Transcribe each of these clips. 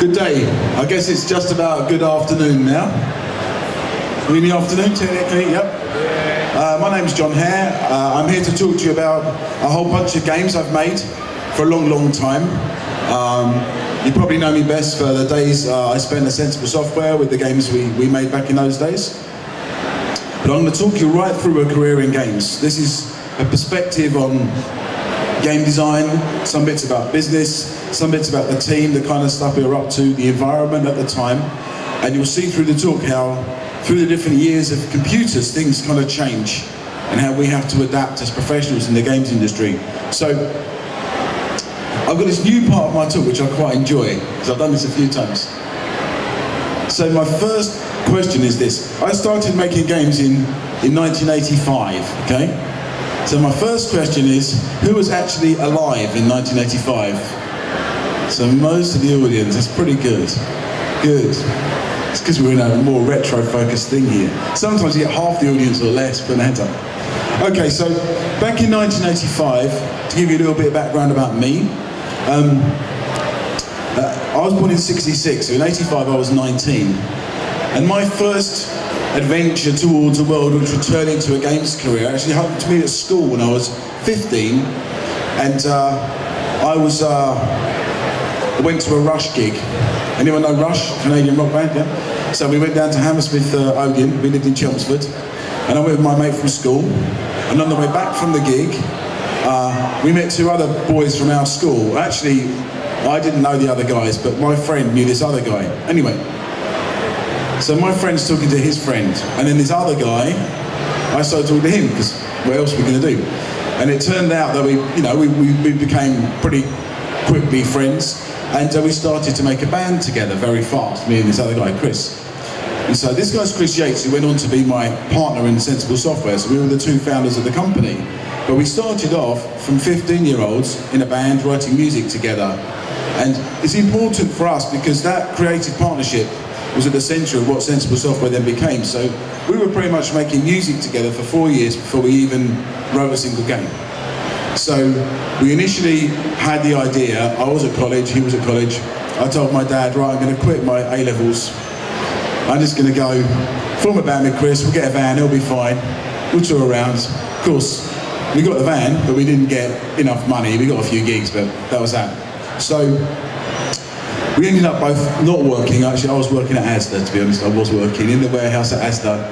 Good day. I guess it's just about good afternoon now. We're in the afternoon, technically, yep. My name's Jon Hare. I'm here to talk to you about a whole bunch of games I've made for a long, long time. You probably know me best for the days I spent at Sensible Software with the games we made back in those days. But I'm going to talk you right through a career in games. This is a perspective on game design, some bits about business, some bits about the team, the kind of stuff we were up to, the environment at the time. And you'll see through the talk how, through the different years of computers, things kind of change and how we have to adapt as professionals in the games industry. So, I've got this new part of my talk which I quite enjoy, because I've done this a few times. So my first question is this. I started making games in 1985, okay? So my first question is, who was actually alive in 1985? So most of the audience, that's pretty good. Good. It's because we're in a more retro-focused thing here. Sometimes you get half the audience or less, but hands up. Okay, so back in 1985, to give you a little bit of background about me, I was born in 66, so in 85 I was 19. And my first adventure towards a world which would turn into a games career actually happened to me at school when I was 15. And I went to a Rush gig. Anyone know Rush? Canadian rock band, yeah? So we went down to Hammersmith, Odeon. We lived in Chelmsford. And I went with my mate from school. And on the way back from the gig, we met two other boys from our school. Actually, I didn't know the other guys, but my friend knew this other guy. Anyway, so my friend's talking to his friend, and then this other guy, I started talking to him, because what else were we going to do? And it turned out that we became pretty quickly friends, and we started to make a band together very fast, me and this other guy, Chris. And so this guy's Chris Yates, who went on to be my partner in Sensible Software, so we were the two founders of the company. But we started off from 15-year-olds in a band writing music together. And it's important for us because that creative partnership was at the centre of what Sensible Software then became. So we were pretty much making music together for 4 years before we even wrote a single game. So we initially had the idea. I was at college, he was at college. I told my dad, right, I'm going to quit my A-levels. I'm just going to go form a band with Chris, we'll get a van, it'll be fine. We'll tour around. Of course, we got the van, but we didn't get enough money. We got a few gigs, but that was that. So we ended up both not working. Actually, I was working at Asda, to be honest. I was working in the warehouse at Asda.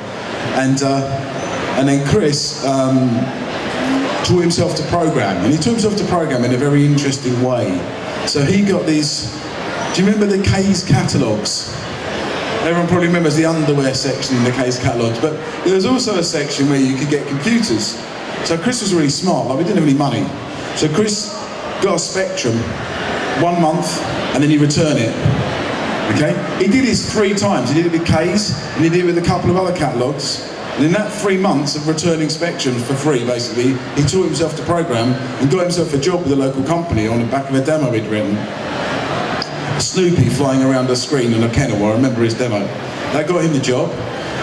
And then Chris taught himself to program. And he taught himself to program in a very interesting way. So he got these, do you remember the K's catalogues? Everyone probably remembers the underwear section in the K's catalogues, but there was also a section where you could get computers. So Chris was really smart, like we didn't have any money. So Chris got a Spectrum, 1 month, and then he returned it, okay? He did this 3 times. He did it with K's, and he did it with a couple of other catalogues. And in that 3 months of returning Spectrum for free, basically, he taught himself to program and got himself a job with a local company on the back of a demo he'd written. Snoopy flying around the screen on a kennel, I remember his demo. That got him the job.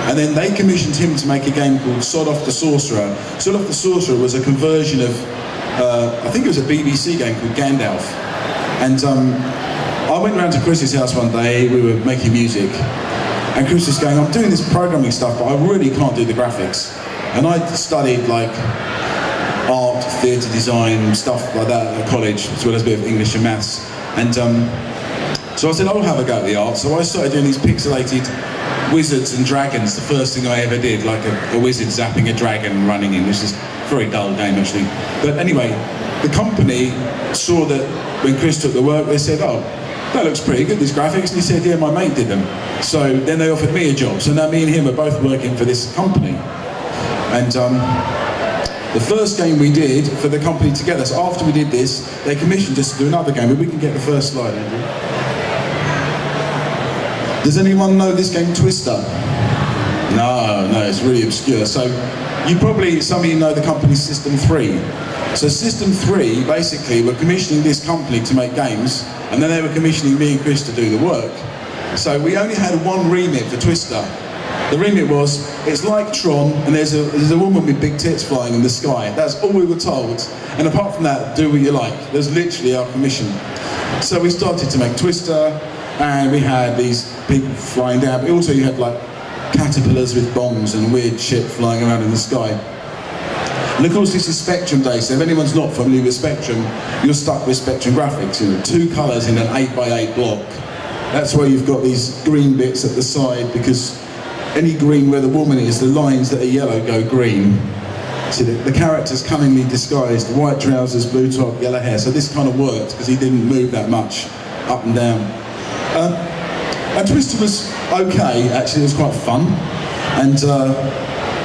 And then they commissioned him to make a game called Sod Off the Sorcerer. Sod Off the Sorcerer was a conversion of, I think it was a BBC game called Gandalf. And I went round to Chris's house one day, we were making music, and Chris was going, I'm doing this programming stuff, but I really can't do the graphics. And I studied like art, theatre design, stuff like that at college, as well as a bit of English and maths. And so I said, I'll have a go at the art. So I started doing these pixelated wizards and dragons, the first thing I ever did, like a wizard zapping a dragon and running in, which is a very dull game actually. But anyway, the company saw that when Chris took the work, they said, oh, that looks pretty good, these graphics. And he said, yeah, my mate did them. So then they offered me a job. So now me and him are both working for this company. And the first game we did for the company together, so after we did this, they commissioned us to do another game. But we can get the first slide, Andrew. Does anyone know this game, Twister? No, it's really obscure. So some of you know the company System 3. So System 3, basically, were commissioning this company to make games, and then they were commissioning me and Chris to do the work. So we only had one remit for Twister. The remit was, it's like Tron, and there's a woman with big tits flying in the sky. That's all we were told. And apart from that, do what you like. There's literally our commission. So we started to make Twister, And we had these people flying down, but also you had like caterpillars with bombs and weird shit flying around in the sky. And of course this is Spectrum Day, so if anyone's not familiar with Spectrum, you're stuck with Spectrum graphics, you know, 2 colours in an 8x8 block. That's why you've got these green bits at the side, because any green where the woman is, the lines that are yellow go green. So the character's cunningly disguised, white trousers, blue top, yellow hair, so this kind of worked because he didn't move that much up and down. And Twister was okay, actually, it was quite fun. And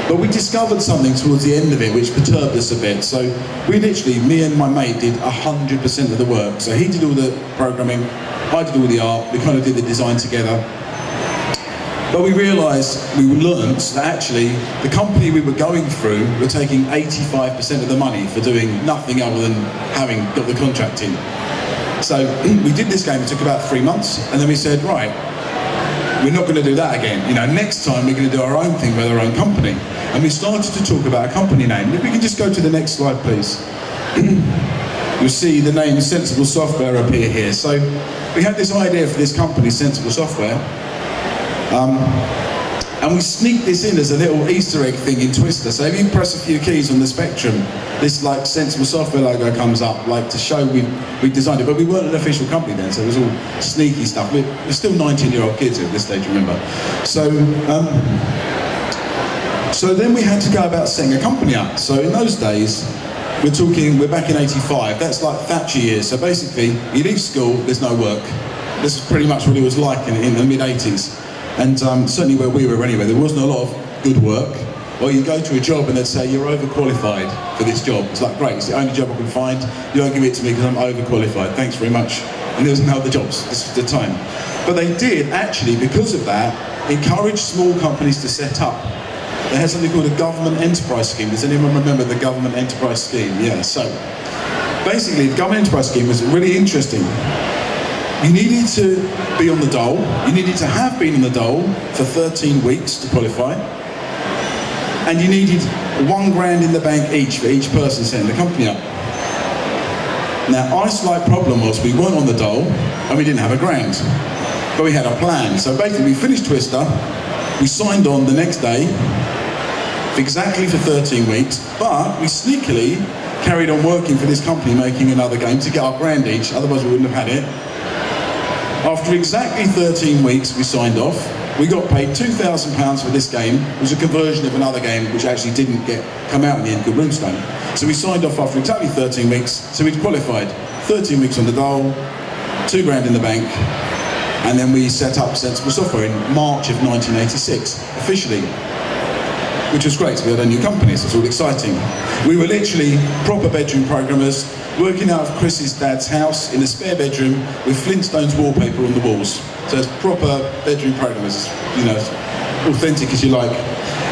but we discovered something towards the end of it which perturbed us a bit. So we literally, me and my mate did 100% of the work. So he did all the programming, I did all the art, we kind of did the design together. But we realised, we learnt that actually the company we were going through were taking 85% of the money for doing nothing other than having got the contract in. So we did this game, it took about 3 months, and then we said, right, we're not going to do that again. You know, next time we're going to do our own thing with our own company. And we started to talk about a company name. If we can just go to the next slide, please. You'll see the name Sensible Software appear here. So we had this idea for this company, Sensible Software. And we sneaked this in as a little Easter egg thing in Twister. So if you press a few keys on the Spectrum, this like Sensible Software logo comes up, like to show we designed it. But we weren't an official company then, so it was all sneaky stuff. We're still 19-year-old kids at this stage, remember. So then we had to go about setting a company up. So in those days, we're back in '85. That's like Thatcher years. So basically, you leave school, there's no work. This is pretty much what it was like in the mid-'80s. And certainly where we were anyway, there wasn't a lot of good work. Or you go to a job and they'd say, you're overqualified for this job. It's like, great, it's the only job I can find. You don't give it to me because I'm overqualified. Thanks very much. And there was no other jobs. This was the time. But they did actually, because of that, encourage small companies to set up. They had something called a government enterprise scheme. Does anyone remember the government enterprise scheme? Yeah, so basically the government enterprise scheme was really interesting. You needed to be on the dole. You needed to have been on the dole for 13 weeks to qualify. And you needed £1 grand in the bank each for each person setting the company up. Now, our slight problem was we weren't on the dole and we didn't have £1 grand. But we had a plan. So basically we finished Twister, we signed on the next day, exactly for 13 weeks, but we sneakily carried on working for this company making another game to get our £1 grand each, otherwise we wouldn't have had it. After exactly 13 weeks we signed off. We got paid £2,000 for this game. It was a conversion of another game which actually didn't come out in the end, called Runestone. So we signed off after exactly 13 weeks, so we'd qualified. 13 weeks on the dole, £2 grand in the bank, and then we set up Sensible Software in March of 1986, officially. Which was great, so we had a new company, so it was all exciting. We were literally proper bedroom programmers, working out of Chris's dad's house in a spare bedroom with Flintstones wallpaper on the walls. So it's proper bedroom programmers, you know, authentic as you like.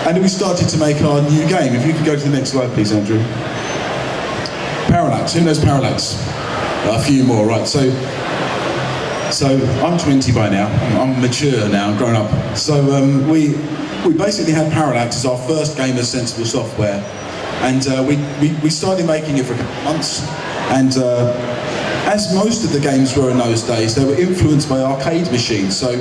And then we started to make our new game. If you could go to the next slide, please, Andrew. Parallax, who knows Parallax? A few more, right. So I'm 20 by now, I'm mature now, I'm grown up. So we basically had Parallax as our first game of Sensible Software. And we started making it for a couple of months. And as most of the games were in those days, they were influenced by arcade machines. So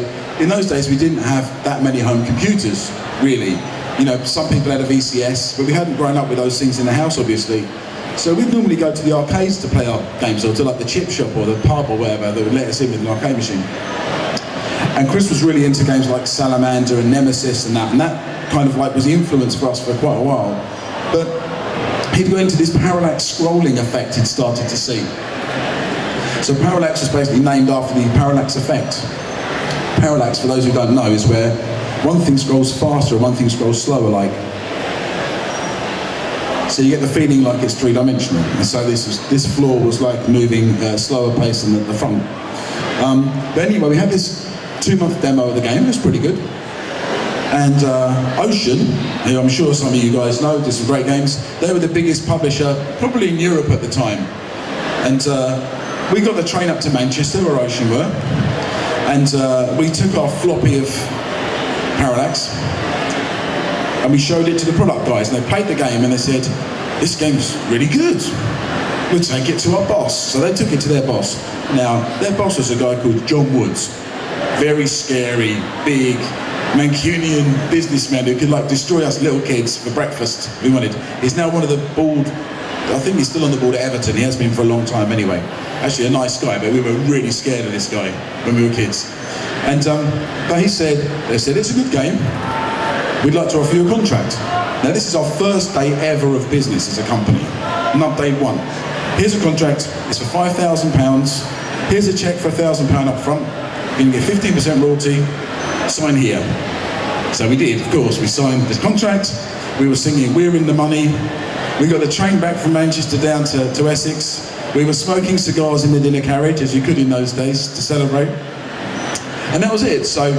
in those days, we didn't have that many home computers, really. You know, some people had a VCS, but we hadn't grown up with those things in the house, obviously. So we'd normally go to the arcades to play our games, or to like the chip shop or the pub or whatever that would let us in with an arcade machine. And Chris was really into games like Salamander and Nemesis and that kind of like was the influence for us for quite a while. But he'd go into this parallax scrolling effect he'd started to see. So parallax was basically named after the parallax effect. Parallax, for those who don't know, is where one thing scrolls faster and one thing scrolls slower, like. So you get the feeling like it's three-dimensional. And so this floor was like moving slower pace than the front. But anyway, we had this 2-month demo of the game. It was pretty good. And Ocean, who I'm sure some of you guys know, did some great games. They were the biggest publisher, probably in Europe at the time. And we got the train up to Manchester, where Ocean were. And we took our floppy of Parallax, and we showed it to the product guys, and they played the game, and they said, this game's really good. We'll take it to our boss. So they took it to their boss. Now, their boss was a guy called John Woods. very scary, big, Mancunian businessman who could like destroy us little kids for breakfast we wanted. He's now one of the board, I think he's still on the board at Everton, he has been for a long time anyway. Actually a nice guy, but we were really scared of this guy when we were kids. And but they said, it's a good game, we'd like to offer you a contract. Now this is our first day ever of business as a company, not day one. Here's a contract, it's for £5,000, here's a cheque for £1,000 up front, you're going to get 15% royalty, sign here. So we did, of course, we signed this contract, we were singing We're in the Money, we got the train back from Manchester down to Essex, we were smoking cigars in the dinner carriage, as you could in those days, to celebrate. And that was it. So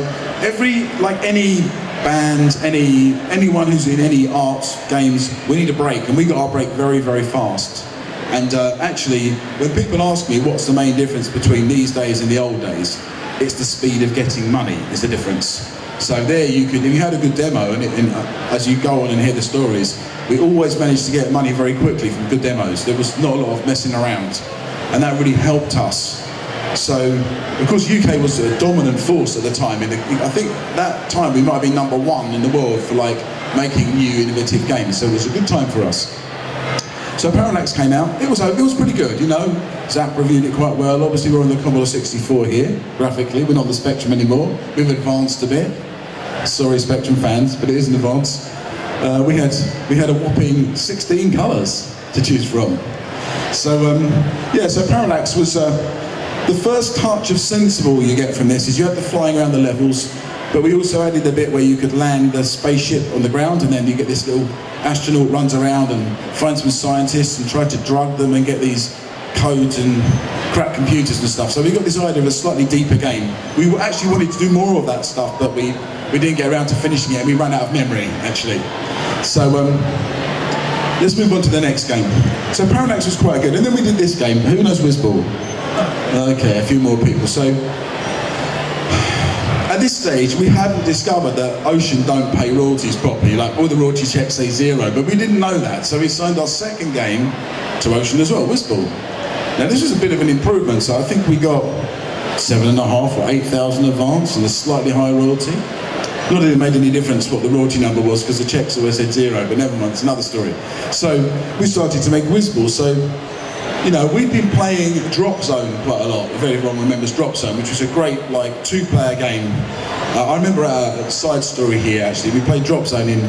any band, anyone who's in any arts, games, we need a break, and we got our break very, very fast. And actually, when people ask me what's the main difference between these days and the old days, it's the speed of getting money is the difference. So there you could, if you had a good demo, and as you go on and hear the stories, we always managed to get money very quickly from good demos. There was not a lot of messing around, and that really helped us. So, of course, UK was a dominant force at the time. I think that time we might have been #1 in the world for like making new innovative games. So it was a good time for us. So Parallax came out. It was pretty good, you know. Zap reviewed it quite well. Obviously, we're on the Commodore 64 here, graphically. We're not the Spectrum anymore. We've advanced a bit. Sorry, Spectrum fans, but it is an advance. We had a whopping 16 colours to choose from. So so Parallax was the first touch of sensible you get from this is you had the flying around the levels, but we also added the bit where you could land the spaceship on the ground, and then you get this little astronaut runs around and finds some scientists and try to drug them and get these codes and crack computers and stuff. So we got this idea of a slightly deeper game. We actually wanted to do more of that stuff, but we didn't get around to finishing it, and we ran out of memory, actually. So let's move on to the next game. So Parallax was quite good, and then we did this game. Who knows Whizball? Okay, a few more people. So at this stage, we hadn't discovered that Ocean don't pay royalties properly. Like all the royalty checks say 0, but we didn't know that. So we signed our second game to Ocean as well, Whizball. Now this was a bit of an improvement. So I think we got 7.5 or 8,000 advance and a slightly higher royalty. Not that it made any difference what the royalty number was, because the checks always said 0, but never mind, it's another story. So we started to make Whizball. So, you know, we've been playing Drop Zone quite a lot, if everyone remembers Drop Zone, which was a great, like, 2-player game. I remember a side story here, actually. We played Drop Zone in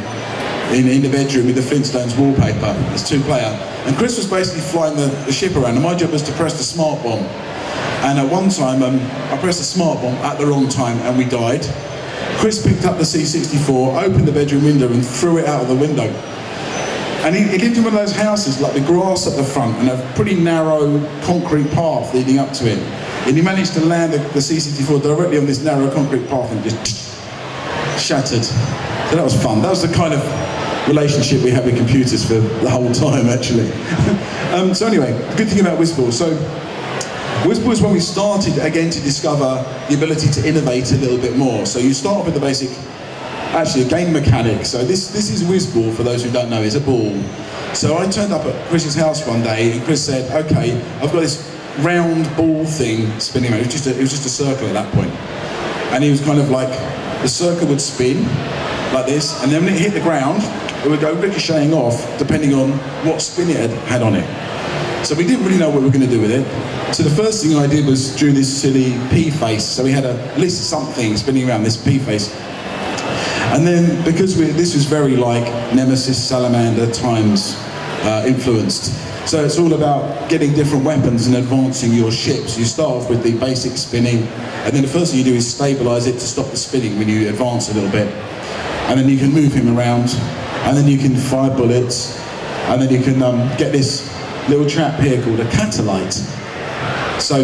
the bedroom with the Flintstones wallpaper as 2-player. And Chris was basically flying the ship around, and my job was to press the smart bomb. And at one time, I pressed the smart bomb at the wrong time, and we died. Chris picked up the C64, opened the bedroom window and threw it out of the window. And he lived in one of those houses, like the grass at the front and a pretty narrow concrete path leading up to it. And he managed to land the C64 directly on this narrow concrete path and just shattered. So that was fun. That was the kind of relationship we had with computers for the whole time, actually. So anyway, the good thing about Whizball. So Whizball is when we started again to discover the ability to innovate a little bit more. So you start off with the basic, actually a game mechanic. So this is Whizball, for those who don't know, it's a ball. So I turned up at Chris's house one day and Chris said, okay, I've got this round ball thing spinning around. It was just a circle at that point. And he was kind of like, the circle would spin like this, and then when it hit the ground, it would go ricocheting off depending on what spin it had on it. So we didn't really know what we were going to do with it. So the first thing I did was drew this silly P face. So we had at least something spinning around this P face. And then, because this was very like Nemesis, Salamander times influenced. So it's all about getting different weapons and advancing your ships. You start off with the basic spinning, and then the first thing you do is stabilize it to stop the spinning when you advance a little bit. And then you can move him around, and then you can fire bullets, and then you can get this little trap here called a catalyte. So,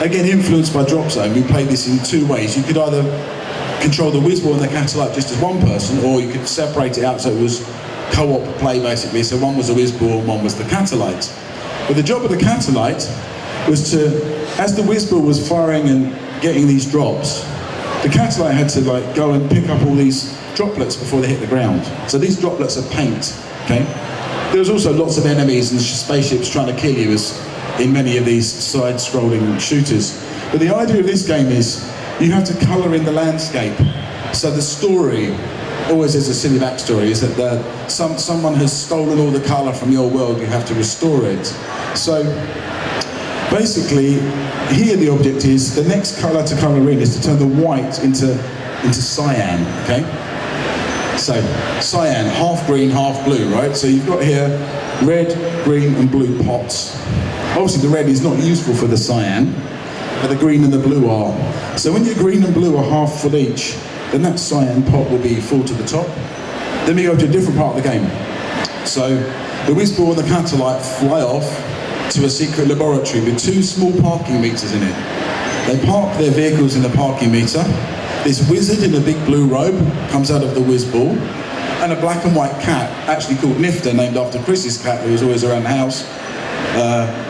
again, influenced by Drop Zone, we played this in two ways. You could either control the Whizball and the catalyte just as one person, or you could separate it out so it was co-op play, basically. So one was the Whizball and one was the catalyte. But the job of the catalyte was to, as the Whizball was firing and getting these drops, the catalyte had to like go and pick up all these droplets before they hit the ground. So these droplets are paint, okay? There was also lots of enemies and spaceships trying to kill you, as in many of these side-scrolling shooters. But the idea of this game is you have to colour in the landscape. So the story always has a silly backstory, is that someone has stolen all the colour from your world, you have to restore it. So basically, here the object is, the next colour to colour in is to turn the white into cyan, okay? So, cyan, half green, half blue, right? So you've got here red, green and blue pots. Obviously the red is not useful for the cyan, but the green and the blue are. So when your green and blue are half full each, then that cyan pot will be full to the top. Then we go to a different part of the game. So the Whizball and the Catalite fly off to a secret laboratory with 2 small parking meters in it. They park their vehicles in the parking meter. This wizard in a big blue robe comes out of the Whizball, and a black and white cat, actually called Nifter, named after Chris's cat, who was always around the house,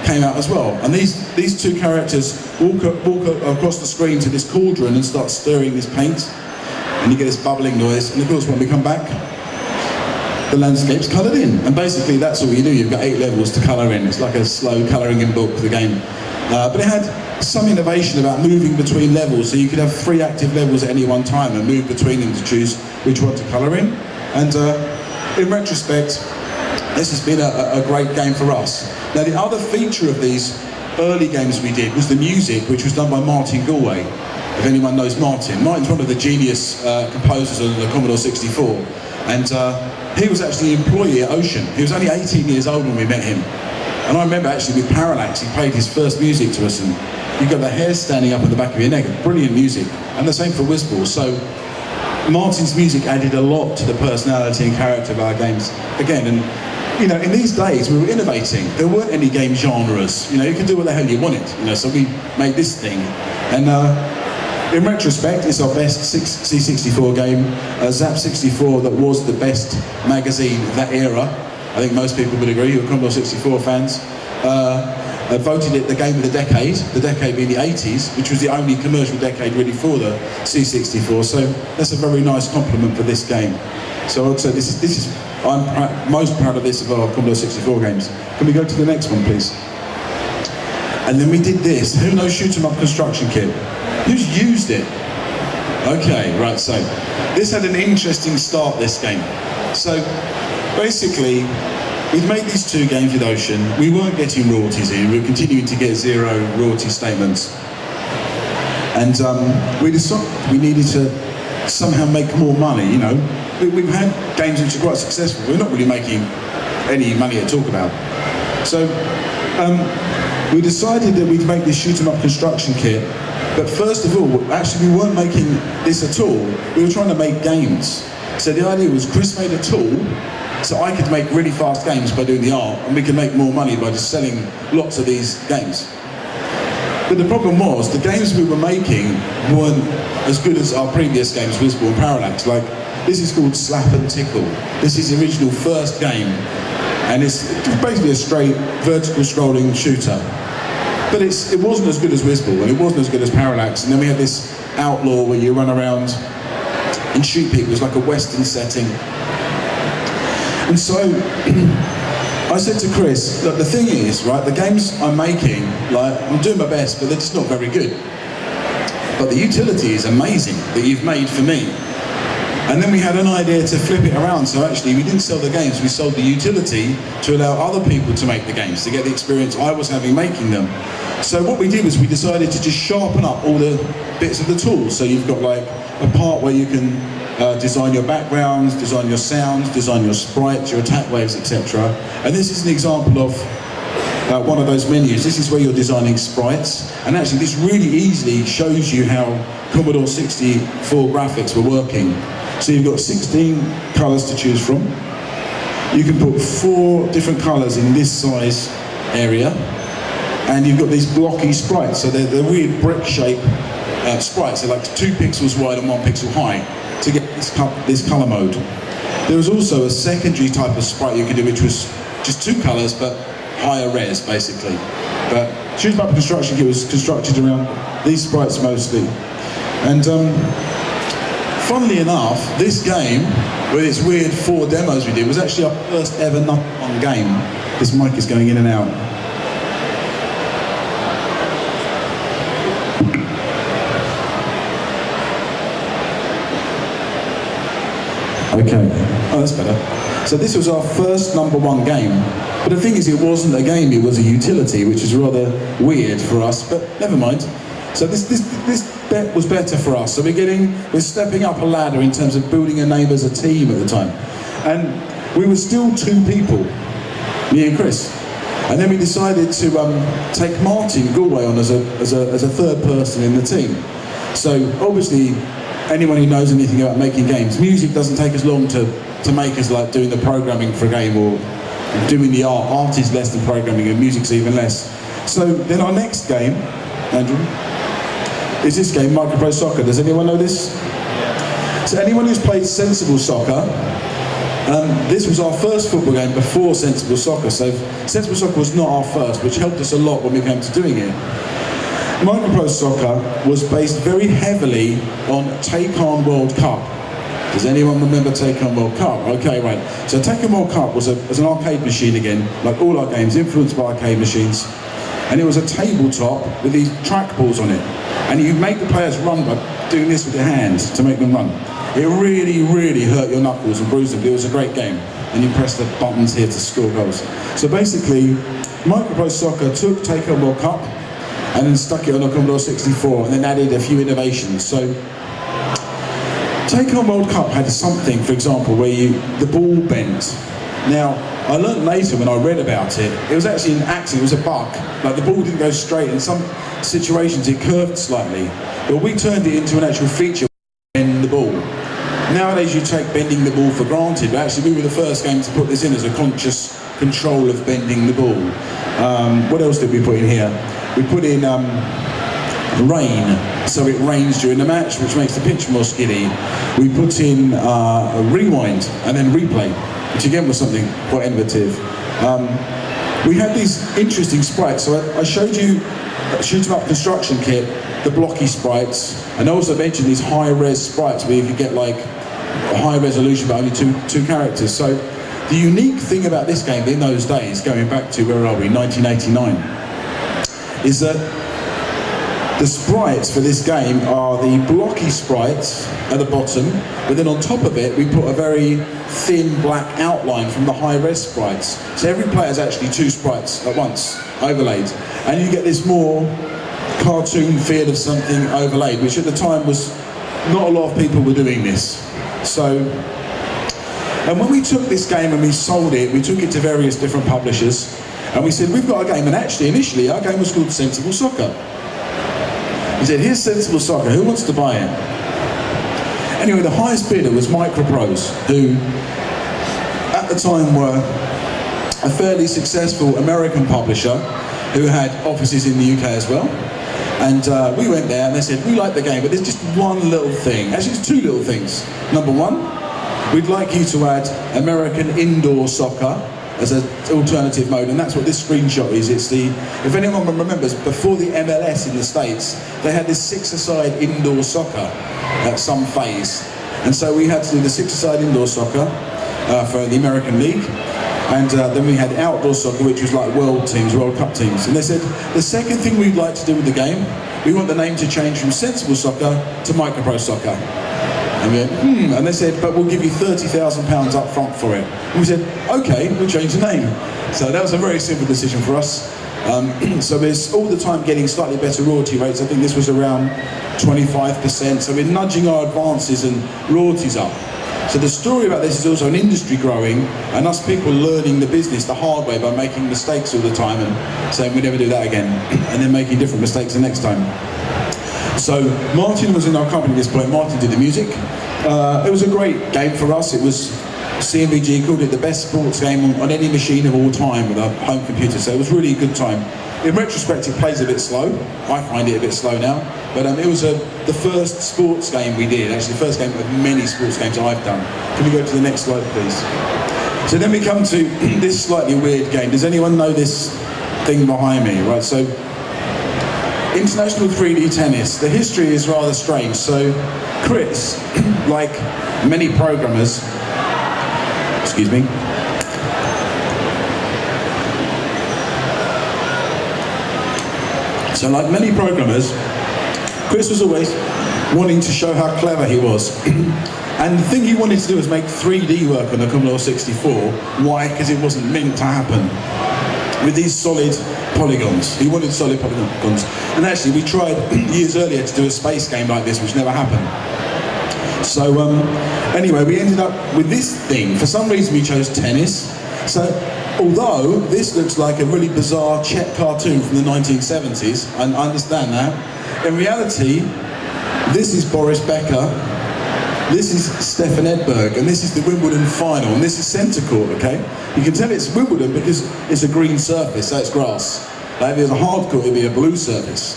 came out as well. And these 2 characters walk across the screen to this cauldron and start stirring this paint, and you get this bubbling noise. And of course, when we come back, the landscape's coloured in. And basically, that's all you do. You've got 8 levels to colour in. It's like a slow colouring in book for the game. But it had some innovation about moving between levels, so you could have 3 active levels at any one time and move between them to choose which one to colour in. And in retrospect, this has been a great game for us. Now, the other feature of these early games we did was the music, which was done by Martin Galway. If anyone knows Martin. Martin's one of the genius composers on the Commodore 64. And he was actually an employee at Ocean. He was only 18 years old when we met him. And I remember actually with Parallax, he played his first music to us, and you got the hair standing up on the back of your neck. Brilliant music. And the same for Whizball. So Martin's music added a lot to the personality and character of our games. Again, and you know, in these days we were innovating. There weren't any game genres. You know, you could do what the hell you wanted. You know, so we made this thing. And in retrospect, it's our best C64 game. Zap 64, that was the best magazine of that era. I think most people would agree, who are Commodore 64 fans. Voted it the game of the decade being the 80s, which was the only commercial decade really for the C64. So that's a very nice compliment for this game. So I would say this is I'm most proud of this of our Commodore 64 games. Can we go to the next one, please? And then we did this. Who knows Shoot 'em Up construction kit? Who's used it? Okay, right, so this had an interesting start, this game. So basically, we'd made these 2 games with Ocean. We weren't getting royalties in, we were continuing to get 0 royalty statements. And we decided we needed to somehow make more money, you know. We've had games which are quite successful. We're not really making any money to talk about. So we decided that we'd make this Shoot 'em Up construction kit. But first of all, actually we weren't making this at all. We were trying to make games. So the idea was Chris made a tool so I could make really fast games by doing the art, and we could make more money by just selling lots of these games. But the problem was, the games we were making weren't as good as our previous games, Whizball and Parallax. Like, this is called Slap and Tickle. This is the original first game, and it's basically a straight vertical scrolling shooter. But it wasn't as good as Whizball, and it wasn't as good as Parallax. And then we had this Outlaw where you run around and shoot people. It was like a Western setting. And so I said to Chris, look, the thing is, right, the games I'm making, like, I'm doing my best, but they're just not very good. But the utility is amazing that you've made for me. And then we had an idea to flip it around. So actually, we didn't sell the games, we sold the utility to allow other people to make the games, to get the experience I was having making them. So what we did was we decided to just sharpen up all the bits of the tools. So you've got like a part where you can design your backgrounds, design your sounds, design your sprites, your attack waves, etc. And this is an example of one of those menus. This is where you're designing sprites. And actually, this really easily shows you how Commodore 64 graphics were working. So you've got 16 colours to choose from. You can put 4 different colours in this size area. And you've got these blocky sprites. So they're weird brick shape sprites. They're like 2 pixels wide and 1 pixel high to get this colour mode. There was also a secondary type of sprite you could do, which was just 2 colours, but higher res, basically. But Shoot 'em Up construction kit was constructed around these sprites mostly. And funnily enough, this game, with its weird 4 demos we did, was actually our first ever #1 game. This mic is going in and out. Okay. Oh, that's better. So this was our first #1 game. But the thing is, it wasn't a game, it was a utility, which is rather weird for us, but never mind. So this bet was better for us. So we're stepping up a ladder in terms of building a name as a team at the time. And we were still 2 people, me and Chris. And then we decided to take Martin Galway on as a third person in the team. So obviously, anyone who knows anything about making games, music doesn't take as long to make as like doing the programming for a game or doing the art. Art is less than programming and music's even less. So then our next game, Andrew, is this game, Micropro Soccer. Does anyone know this? So anyone who's played Sensible Soccer, this was our first football game before Sensible Soccer. So Sensible Soccer was not our first, which helped us a lot when we came to doing it. Micropro Soccer was based very heavily on Take On World Cup. Does anyone remember Take On World Cup? Okay, right. So Take On World Cup was an arcade machine again, like all our games, influenced by arcade machines. And it was a tabletop with these trackballs on it. And you make the players run by doing this with your hands to make them run. It really, really hurt your knuckles and bruised them, but it was a great game. And you press the buttons here to score goals. So basically, Micropro Soccer took Take On World Cup and then stuck it on a Commodore 64 and then added a few innovations. So Take On World Cup had something, for example, where the ball bent. Now, I learned later when I read about it, it was actually an accident, it was a bug. Like the ball didn't go straight, in some situations it curved slightly. But we turned it into an actual feature, bend the ball. Nowadays you take bending the ball for granted, but actually we were the first game to put this in as a conscious control of bending the ball. What else did we put in here? We put in rain, so it rains during the match, which makes the pitch more skiddy. We put in a rewind and then replay, which again was something quite innovative. We had these interesting sprites, so I showed you shoot 'em up construction kit, the blocky sprites, and I also mentioned these high-res sprites where you could get like a high resolution but only two characters. So the unique thing about this game in those days, going back to, where are we, 1989, is that the sprites for this game are the blocky sprites at the bottom, but then on top of it we put a very thin black outline from the high-res sprites. So every player has actually 2 sprites at once, overlaid. And you get this more cartoon feel of something overlaid, which at the time was, not a lot of people were doing this. So, and when we took this game and we sold it, we took it to various different publishers, and we said, we've got a game, and actually initially our game was called Sensible Soccer. We said, here's Sensible Soccer, who wants to buy it? Anyway, the highest bidder was Microprose, who at the time were a fairly successful American publisher who had offices in the UK as well. And we went there and they said, we like the game, but there's just one little thing. Actually, it's 2 little things. Number 1, we'd like you to add American indoor soccer as an alternative mode, and that's what this screenshot is. It's the, if anyone remembers, before the MLS in the States, they had this 6-a-side indoor soccer at some phase. And so we had to do the 6-a-side indoor soccer for the American League. And then we had outdoor soccer, which was like World Cup teams. And they said, the second thing we'd like to do with the game, we want the name to change from Sensible Soccer to Micropro Soccer. And we went, and they said, but we'll give you £30,000 up front for it. And we said, okay, we'll change the name. So that was a very simple decision for us. So we're all the time getting slightly better royalty rates. I think this was around 25%. So we're nudging our advances and royalties up. So the story about this is also an industry growing and us people learning the business the hard way by making mistakes all the time and saying we never do that again, and then making different mistakes the next time. So Martin was in our company at this point. Martin did the music. It was a great game for us. It was, CMVG called it the best sports game on any machine of all time with a home computer, so it was really a good time. In retrospect, it plays a bit slow. I find it a bit slow now, but it was the first sports game we did, actually the first game of many sports games I've done. Can we go to the next slide, please? So then we come to this slightly weird game. Does anyone know this thing behind me? Right, so International 3D Tennis. The history is rather strange. So Chris, like many programmers, excuse me, so like many programmers, Chris was always wanting to show how clever he was. And the thing he wanted to do was make 3D work on the Commodore 64. Why? Because it wasn't meant to happen with these solid polygons. He wanted solid polygons. And actually, we tried years earlier to do a space game like this, which never happened. So anyway, we ended up with this thing. For some reason, we chose tennis. So although this looks like a really bizarre Czech cartoon from the 1970s, and I understand that, in reality, this is Boris Becker. This is Stefan Edberg, and this is the Wimbledon final, and this is centre court, okay? You can tell it's Wimbledon because it's a green surface, so it's grass. Like if it was a hard court, it'd be a blue surface.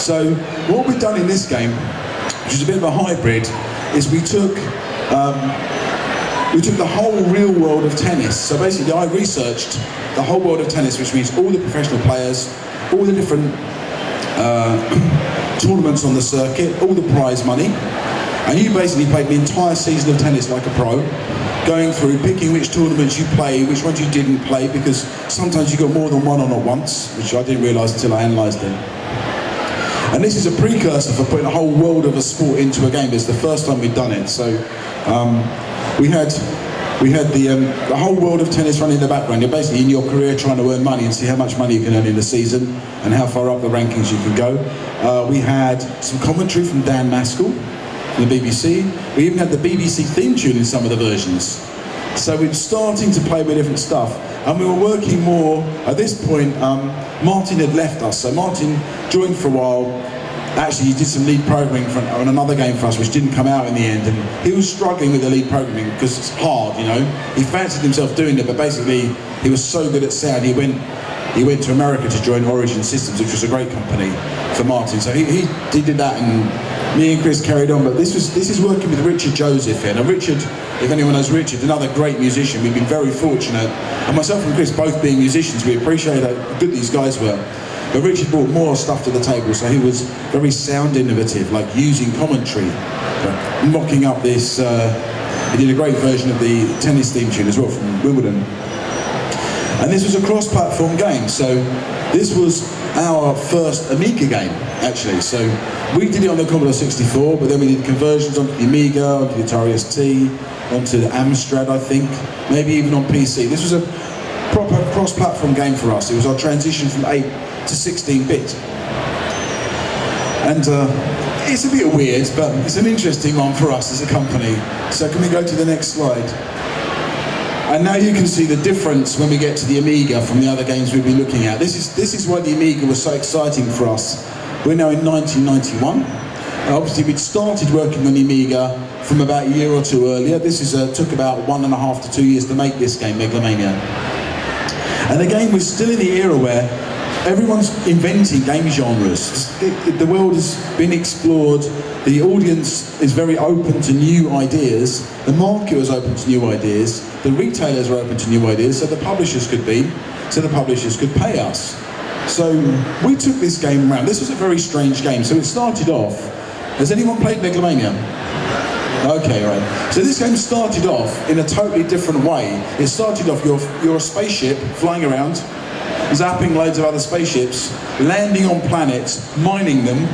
So what we've done in this game, which is a bit of a hybrid, is we took the whole real world of tennis. So basically I researched the whole world of tennis, which means all the professional players, all the different tournaments on the circuit, all the prize money. And you basically played the entire season of tennis like a pro, going through, picking which tournaments you play, which ones you didn't play, because sometimes you got more than one on at once, which I didn't realise until I analysed it. And this is a precursor for putting a whole world of a sport into a game. It's the first time we'd done it. So we had the whole world of tennis running in the background. You're basically in your career trying to earn money and see how much money you can earn in a season and how far up the rankings you can go. We had some commentary from Dan Maskell, the BBC. We even had the BBC theme tune in some of the versions. So we were starting to play with different stuff. And we were working more, at this point, Martin had left us. So Martin joined for a while. Actually, he did some lead programming on another game for us, which didn't come out in the end. And he was struggling with the lead programming because it's hard, you know. He fancied himself doing it, but basically he was so good at sound, he went to America to join Origin Systems, which was a great company for Martin. So he did that, and me and Chris carried on. But this is working with Richard Joseph here. Now Richard, if anyone knows Richard, another great musician. We've been very fortunate, and myself and Chris both being musicians, we appreciate how good these guys were. But Richard brought more stuff to the table, so he was very sound innovative, like using commentary, mocking up this. He did a great version of the tennis theme tune as well from Wimbledon. And this was a cross-platform game, so this was our first Amiga game, actually. So we did it on the Commodore 64, but then we did conversions onto the Amiga, onto the Atari ST, onto the Amstrad, I think, maybe even on PC. This was a proper cross-platform game for us. It was our transition from 8 to 16-bit. And it's a bit weird, but it's an interesting one for us as a company. So can we go to the next slide? And now you can see the difference when we get to the Amiga from the other games we've been looking at. This is why the Amiga was so exciting for us. We're now in 1991. Obviously we'd started working on the Amiga from about a year or two earlier. This took about 1.5 to 2 years to make this game, Megalomania. And again, we're still in the era where everyone's inventing game genres. The world has been explored. The audience is very open to new ideas. The market was open to new ideas. The retailers were open to new ideas, so the publishers could pay us. So we took this game around. This was a very strange game. So it started off. Has anyone played Megalomania? Okay, right. So this game started off in a totally different way. It started off, you're a spaceship flying around, zapping loads of other spaceships, landing on planets, mining them,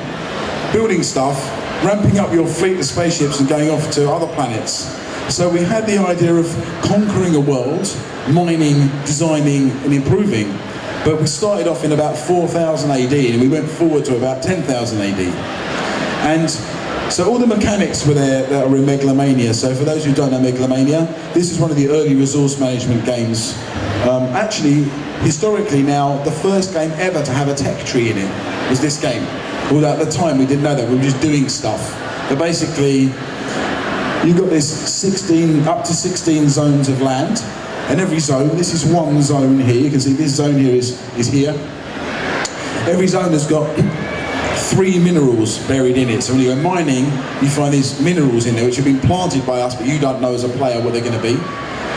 building stuff, ramping up your fleet of spaceships and going off to other planets. So we had the idea of conquering a world, mining, designing and improving. But we started off in about 4000 AD and we went forward to about 10,000 AD. And so all the mechanics were there that are in Megalomania. So for those who don't know Megalomania, this is one of the early resource management games. Actually, historically now, the first game ever to have a tech tree in it was this game. Although at the time we didn't know that, we were just doing stuff. But basically, you've got this up to 16 zones of land. And every zone, this is one zone here. You can see this zone here is here. Every zone has got 3 minerals buried in it. So when you go mining, you find these minerals in there which have been planted by us, but you don't know as a player what they're going to be.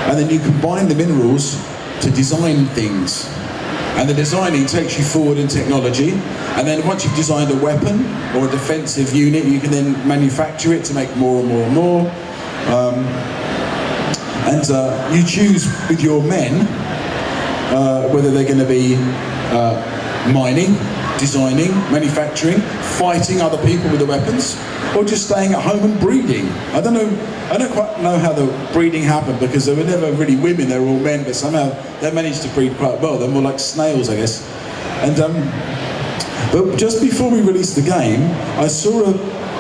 And then you combine the minerals to design things. And the designing takes you forward in technology. And then once you've designed a weapon or a defensive unit, you can then manufacture it to make more and more and more. And you choose with your men whether they're going to be mining, designing, manufacturing, fighting other people with the weapons, or just staying at home and breeding. I don't quite know how the breeding happened, because there were never really women, they were all men, but somehow they managed to breed quite well. They're more like snails, I guess. And but just before we released the game, I saw a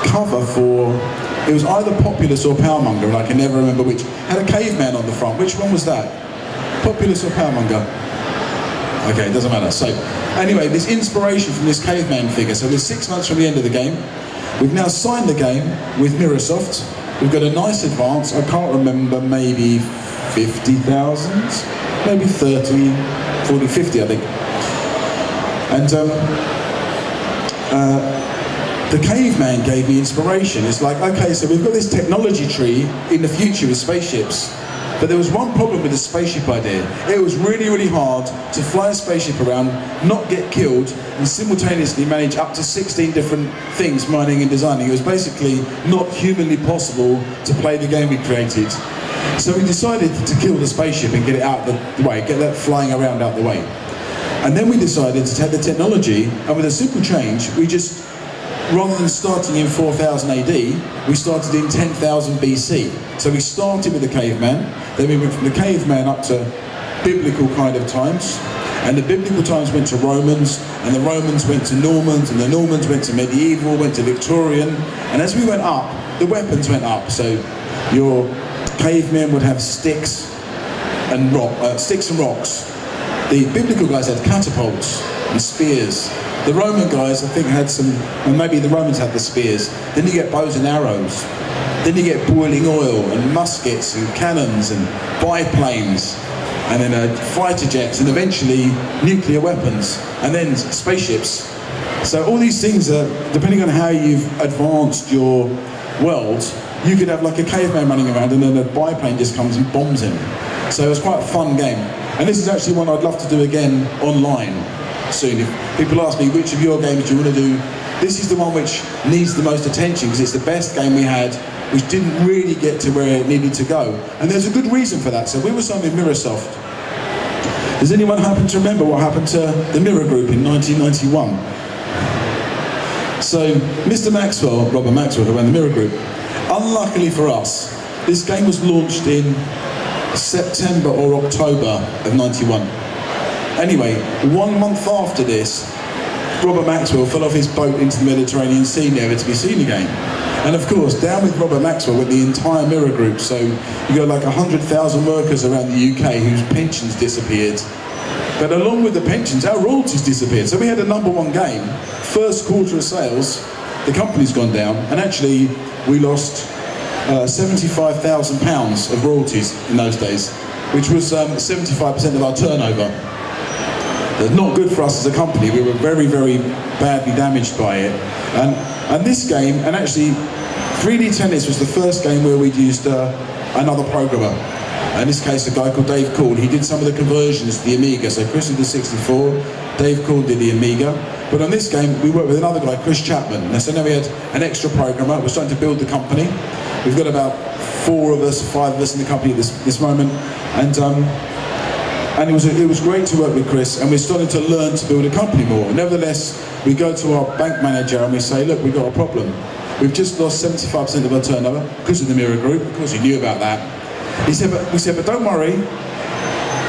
cover for, it was either Populous or Powermonger, and I can never remember which. Had a caveman on the front. Which one was that? Populous or Powermonger? Okay, it doesn't matter. So, anyway, this inspiration from this caveman figure. So we're 6 months from the end of the game. We've now signed the game with Mirrorsoft. We've got a nice advance. I can't remember, maybe 50,000? Maybe 30, 40, 50, I think. And the caveman gave me inspiration. It's like, okay, so we've got this technology tree in the future with spaceships, but there was one problem with the spaceship idea. It was really, really hard to fly a spaceship around, not get killed, and simultaneously manage up to 16 different things, mining and designing. It was basically not humanly possible to play the game we created. So we decided to kill the spaceship and get it out the way, get that flying around out the way. And then we decided to take the technology, and with a simple change, we just, rather than starting in 4000 AD, we started in 10,000 BC. So we started with the caveman, then we went from the caveman up to biblical kind of times, and the biblical times went to Romans, and the Romans went to Normans, and the Normans went to medieval, went to Victorian, and as we went up, the weapons went up. So your cavemen would have sticks and rocks. The biblical guys had catapults and spears. The Roman guys, I think, had some, and maybe the Romans had the spears. Then you get bows and arrows. Then you get boiling oil and muskets and cannons and biplanes, and then fighter jets, and eventually nuclear weapons, and then spaceships. So all these things are, depending on how you've advanced your world, you could have like a caveman running around and then a biplane just comes and bombs him. So it was quite a fun game. And this is actually one I'd love to do again online soon. If people ask me which of your games do you want to do, this is the one which needs the most attention, because it's the best game we had, which didn't really get to where it needed to go. And there's a good reason for that. So we were signed with Mirrorsoft. Does anyone happen to remember what happened to the Mirror Group in 1991? So Mr. Maxwell, Robert Maxwell, who ran the Mirror Group, unluckily for us, this game was launched in September or October of 91. Anyway, 1 month after this, Robert Maxwell fell off his boat into the Mediterranean Sea, never to be seen again. And of course, down with Robert Maxwell went the entire Mirror Group. So you got like 100,000 workers around the UK whose pensions disappeared. But along with the pensions, our royalties disappeared. So we had a #1 game, first quarter of sales, the company's gone down, and actually we lost £75,000 of royalties in those days, which was 75% of our turnover. That's not good for us as a company. We were very, very badly damaged by it. And this game, and actually 3D Tennis was the first game where we'd used another programmer. In this case, a guy called Dave Cool. He did some of the conversions to the Amiga. So Chris did the 64, Dave Cool did the Amiga. But on this game, we worked with another guy, Chris Chapman. Now, so now we had an extra programmer. We're starting to build the company. We've got about 4 of us, 5 of us in the company at this moment. And it was great to work with Chris, and we're starting to learn to build a company more. Nevertheless, we go to our bank manager and we say, look, we've got a problem. We've just lost 75% of our turnover because of the Mirror Group. Of course, he knew about that. We said, but don't worry.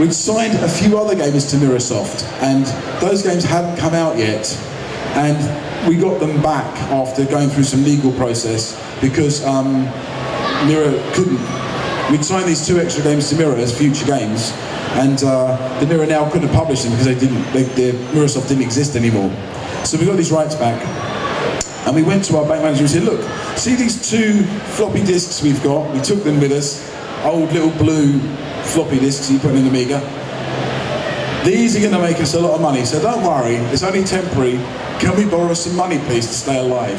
We'd signed a few other games to Mirrorsoft, and those games hadn't come out yet. And we got them back after going through some legal process because Mirror couldn't. We'd signed these 2 extra games to Mirror as future games, and the Mirror now couldn't publish them because Mirrorsoft didn't exist anymore. So we got these rights back, and we went to our bank manager and said, look, see these 2 floppy disks we've got? We took them with us, old little blue floppy disks you put in an Amiga. These are going to make us a lot of money, so don't worry, it's only temporary. Can we borrow some money, please, to stay alive?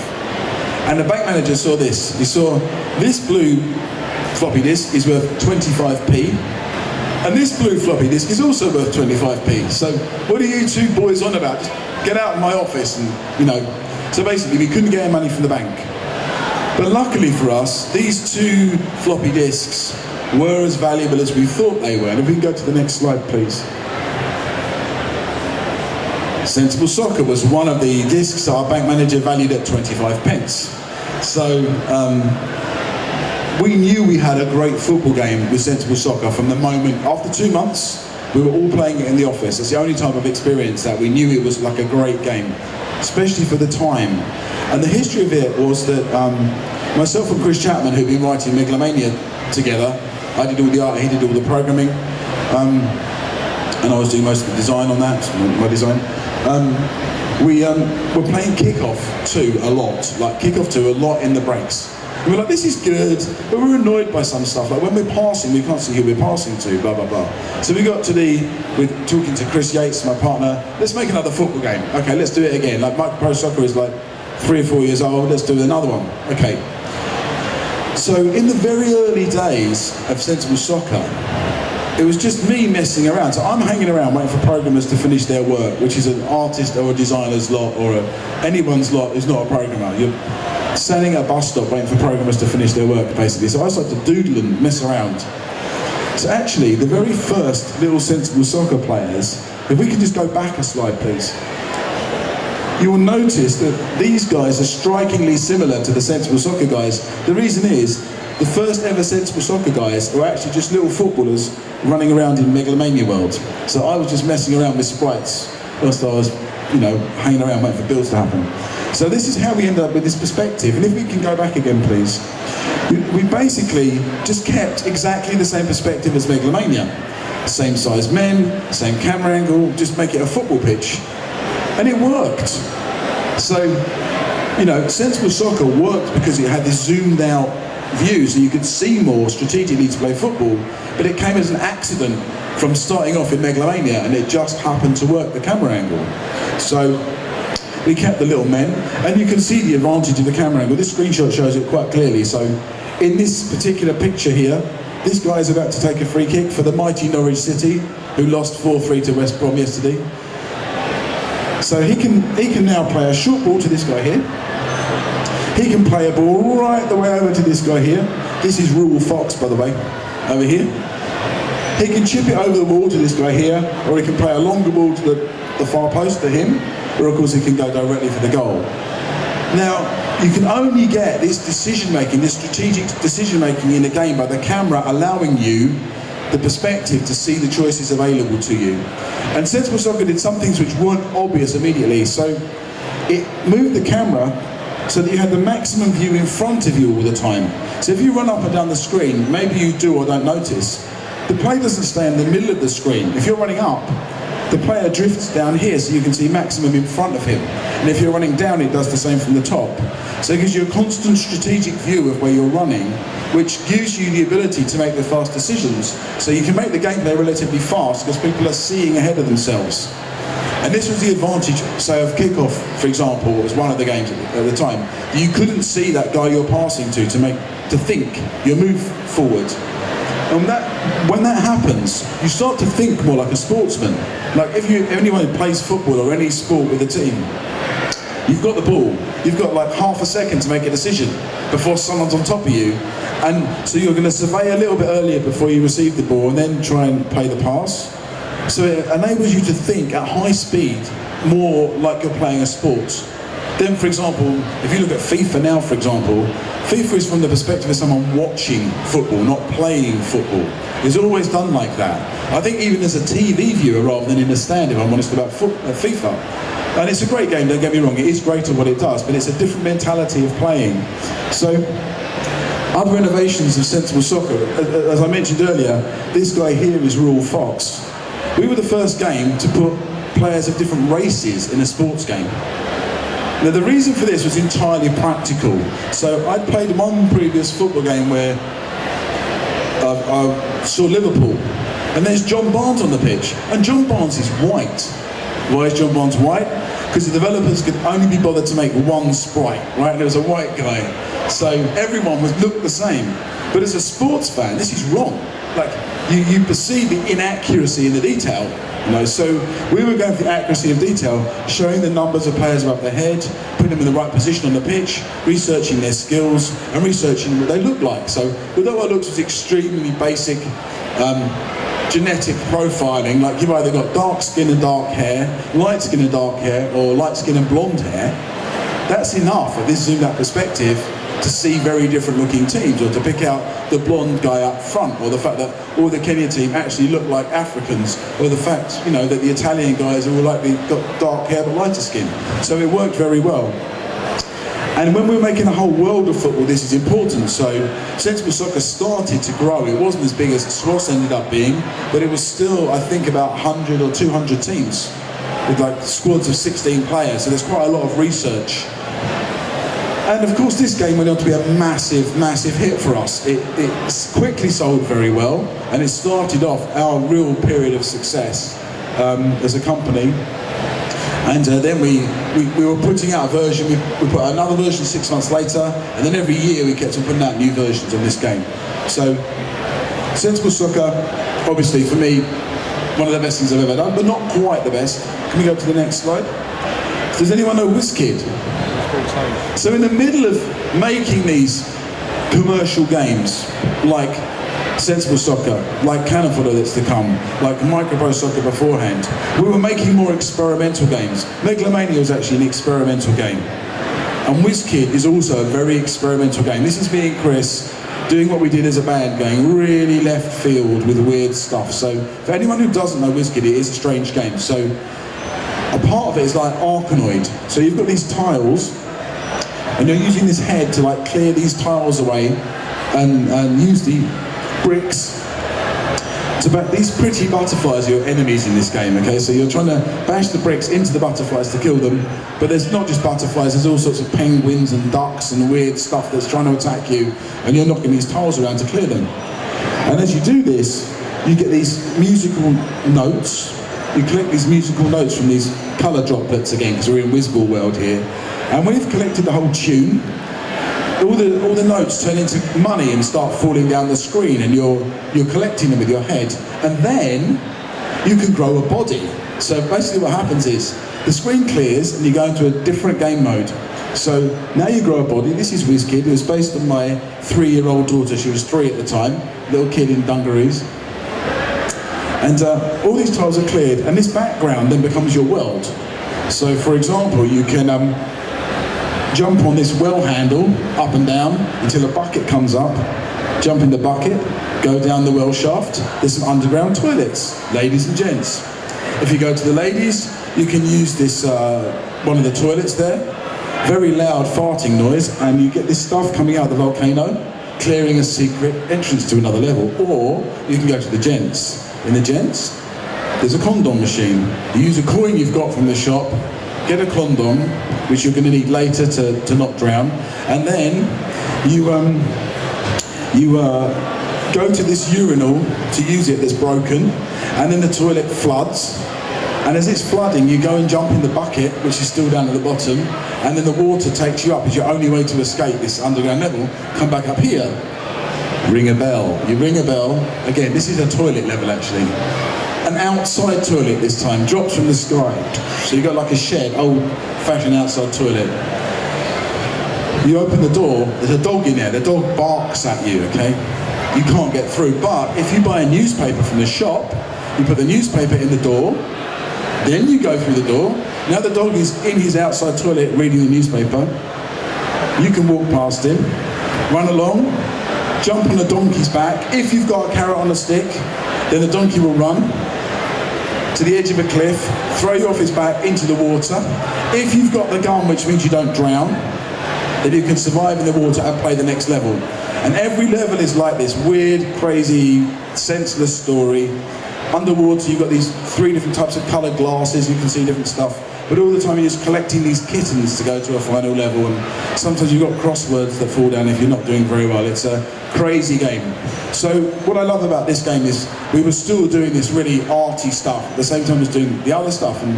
And the bank manager saw this. He saw this blue floppy disk is worth 25p, and this blue floppy disk is also worth 25p. So what are you 2 boys on about? Just get out of my office and, you know. So basically, we couldn't get our money from the bank. But luckily for us, these 2 floppy disks were as valuable as we thought they were. And if we can go to the next slide, please. Sensible Soccer was one of the discs that our bank manager valued at 25 pence. So we knew we had a great football game with Sensible Soccer from the moment, after 2 months, we were all playing it in the office. It's the only time I've experienced that. We knew it was like a great game, especially for the time. And the history of it was that myself and Chris Chapman, who'd been writing Megalomania together, I did all the art, he did all the programming, and I was doing most of the design on that, my design. We were playing Kick-Off 2 a lot, like Kick-Off 2 a lot in the breaks. We were like, this is good, but we're annoyed by some stuff. Like when we're passing, we can't see who we're passing to, blah, blah, blah. So we got to with talking to Chris Yates, my partner, let's make another football game. Okay, let's do it again. Like Micro Pro Soccer is like 3 or 4 years old, let's do another one. Okay. So in the very early days of Sensible Soccer, it was just me messing around. So I'm hanging around waiting for programmers to finish their work, which is an artist or a designer's lot or anyone's lot who's not a programmer. You're standing at a bus stop waiting for programmers to finish their work, basically. So I started to doodle and mess around. So actually, the very first little Sensible Soccer players, if we can just go back a slide, please. You will notice that these guys are strikingly similar to the Sensible Soccer guys. The reason is, the first ever Sensible Soccer guys were actually just little footballers running around in Megalomania World. So I was just messing around with sprites whilst I was, hanging around waiting for builds to happen. So this is how we end up with this perspective. And if we can go back again, please. We basically just kept exactly the same perspective as Megalomania. Same size men, same camera angle, just make it a football pitch. And it worked. So, Sensible Soccer worked because it had this zoomed out view, so you could see more strategically to play football, but it came as an accident from starting off in Megalomania, and it just happened to work the camera angle. So we kept the little men, and you can see the advantage of the camera angle. This screenshot shows it quite clearly. So in this particular picture here, this guy is about to take a free kick for the mighty Norwich City, who lost 4-3 to West Brom yesterday. So he can now play a short ball to this guy here. He can play a ball right the way over to this guy here. This is Rural Fox, by the way, over here. He can chip it over the wall to this guy here, or he can play a longer ball to the far post to him, or of course he can go directly for the goal. Now, you can only get this decision-making, this strategic decision-making in the game by the camera allowing you the perspective to see the choices available to you. And Sensible Soccer did some things which weren't obvious immediately, so it moved the camera so that you had the maximum view in front of you all the time. So if you run up and down the screen, maybe you do or don't notice, the player doesn't stay in the middle of the screen. If you're running up, the player drifts down here so you can see maximum in front of him. And if you're running down, it does the same from the top. So it gives you a constant strategic view of where you're running, which gives you the ability to make the fast decisions. So you can make the gameplay relatively fast because people are seeing ahead of themselves. And this was the advantage, say, of Kick-Off, for example, was one of the games at the time. You couldn't see that guy you're passing to think, you move forward. And when that happens, you start to think more like a sportsman. Like if anyone who plays football or any sport with a team, you've got the ball, you've got like half a second to make a decision before someone's on top of you. And so you're going to survey a little bit earlier before you receive the ball and then try and play the pass. So it enables you to think at high speed more like you're playing a sport. Then, for example, if you look at FIFA now, for example, FIFA is from the perspective of someone watching football, not playing football. It's always done like that. I think even as a TV viewer rather than in a stand, if I'm honest about FIFA. And it's a great game, don't get me wrong, it is great at what it does, but it's a different mentality of playing. So, other innovations of Sensible Soccer, as I mentioned earlier, this guy here is Rural Fox. We were the first game to put players of different races in a sports game. Now the reason for this was entirely practical. So I'd played one previous football game where I saw Liverpool, and there's John Barnes on the pitch, and John Barnes is white. Why is John Barnes white? Because the developers could only be bothered to make one sprite, right? And there was a white guy. So everyone would look the same. But as a sports fan, this is wrong. Like, you perceive the inaccuracy in the detail. So we were going for the accuracy of detail, showing the numbers of players above their head, putting them in the right position on the pitch, researching their skills, and researching what they look like. So although our looks was extremely basic, genetic profiling, like you've either got dark skin and dark hair, light skin and dark hair, or light skin and blonde hair, that's enough at this zoomed out perspective to see very different looking teams, or to pick out the blonde guy up front, or the fact that all the Kenya team actually look like Africans, or the fact, you know, that the Italian guys are all likely got dark hair but lighter skin. So it worked very well. And when we're making a whole world of football, this is important. So sensible soccer started to grow. It wasn't as big as SWOS ended up being, but it was still, I think, about 100 or 200 teams with like squads of 16 players. So there's quite a lot of research. And of course, this game went on to be a massive, massive hit for us. It quickly sold very well, and it started off our real period of success as a company. And then we were putting out a version, we put another version 6 months later, and then every year we kept on putting out new versions of this game. So, sensible soccer, obviously for me, one of the best things I've ever done, but not quite the best. Can we go to the next slide? Does anyone know WizKid? So in the middle of making these commercial games, like sensible soccer, like Cannon Fodder that's to come, like Micropro Soccer beforehand, we were making more experimental games. Megalomania was actually an experimental game. And WizKid is also a very experimental game. This is me and Chris doing what we did as a band, going really left field with weird stuff. So for anyone who doesn't know WizKid, it is a strange game. So a part of it is like Arkanoid. So you've got these tiles, and you're using this head to like clear these tiles away and use the bricks to back these pretty butterflies are your enemies in this game, okay? So you're trying to bash the bricks into the butterflies to kill them, but there's not just butterflies, there's all sorts of penguins and ducks and weird stuff that's trying to attack you, and you're knocking these tiles around to clear them. And as you do this, you get these musical notes. You collect these musical notes from these colour droplets again, because we're in Wizball world here. And when you've collected the whole tune, all the notes turn into money and start falling down the screen, and you're collecting them with your head. And then you can grow a body. So basically what happens is the screen clears and you go into a different game mode. So now you grow a body. This is WizKid. It was based on my 3-year-old daughter. She was 3 at the time, little kid in dungarees. And all these tiles are cleared, and this background then becomes your world. So for example, you can jump on this well handle up and down until a bucket comes up, jump in the bucket, go down the well shaft. There's some underground toilets, ladies and gents. If you go to the ladies, you can use this one of the toilets there, very loud farting noise, and you get this stuff coming out of the volcano, clearing a secret entrance to another level. Or you can go to the gents. In the gents, there's a condom machine. You use a coin you've got from the shop, get a condom, which you're going to need later to not drown, and then you go to this urinal to use it that's broken, and then the toilet floods, and as it's flooding you go and jump in the bucket, which is still down at the bottom, and then the water takes you up. It's your only way to escape this underground level. Come back up here, ring a bell. You ring a bell, again this is a toilet level actually. An outside toilet this time, drops from the sky. So you've got like a shed, old-fashioned outside toilet. You open the door, there's a dog in there, the dog barks at you, okay? You can't get through, but if you buy a newspaper from the shop, you put the newspaper in the door, then you go through the door. Now the dog is in his outside toilet reading the newspaper. You can walk past him, run along, jump on the donkey's back. If you've got a carrot on a stick, then the donkey will run to the edge of a cliff, throw you off his back into the water. If you've got the gun, which means you don't drown, then you can survive in the water and play the next level. And every level is like this weird, crazy, senseless story. Underwater, you've got these 3 different types of coloured glasses, you can see different stuff. But all the time you're just collecting these kittens to go to a final level, and sometimes you've got crosswords that fall down if you're not doing very well. It's a crazy game. So what I love about this game is we were still doing this really arty stuff at the same time as doing the other stuff, and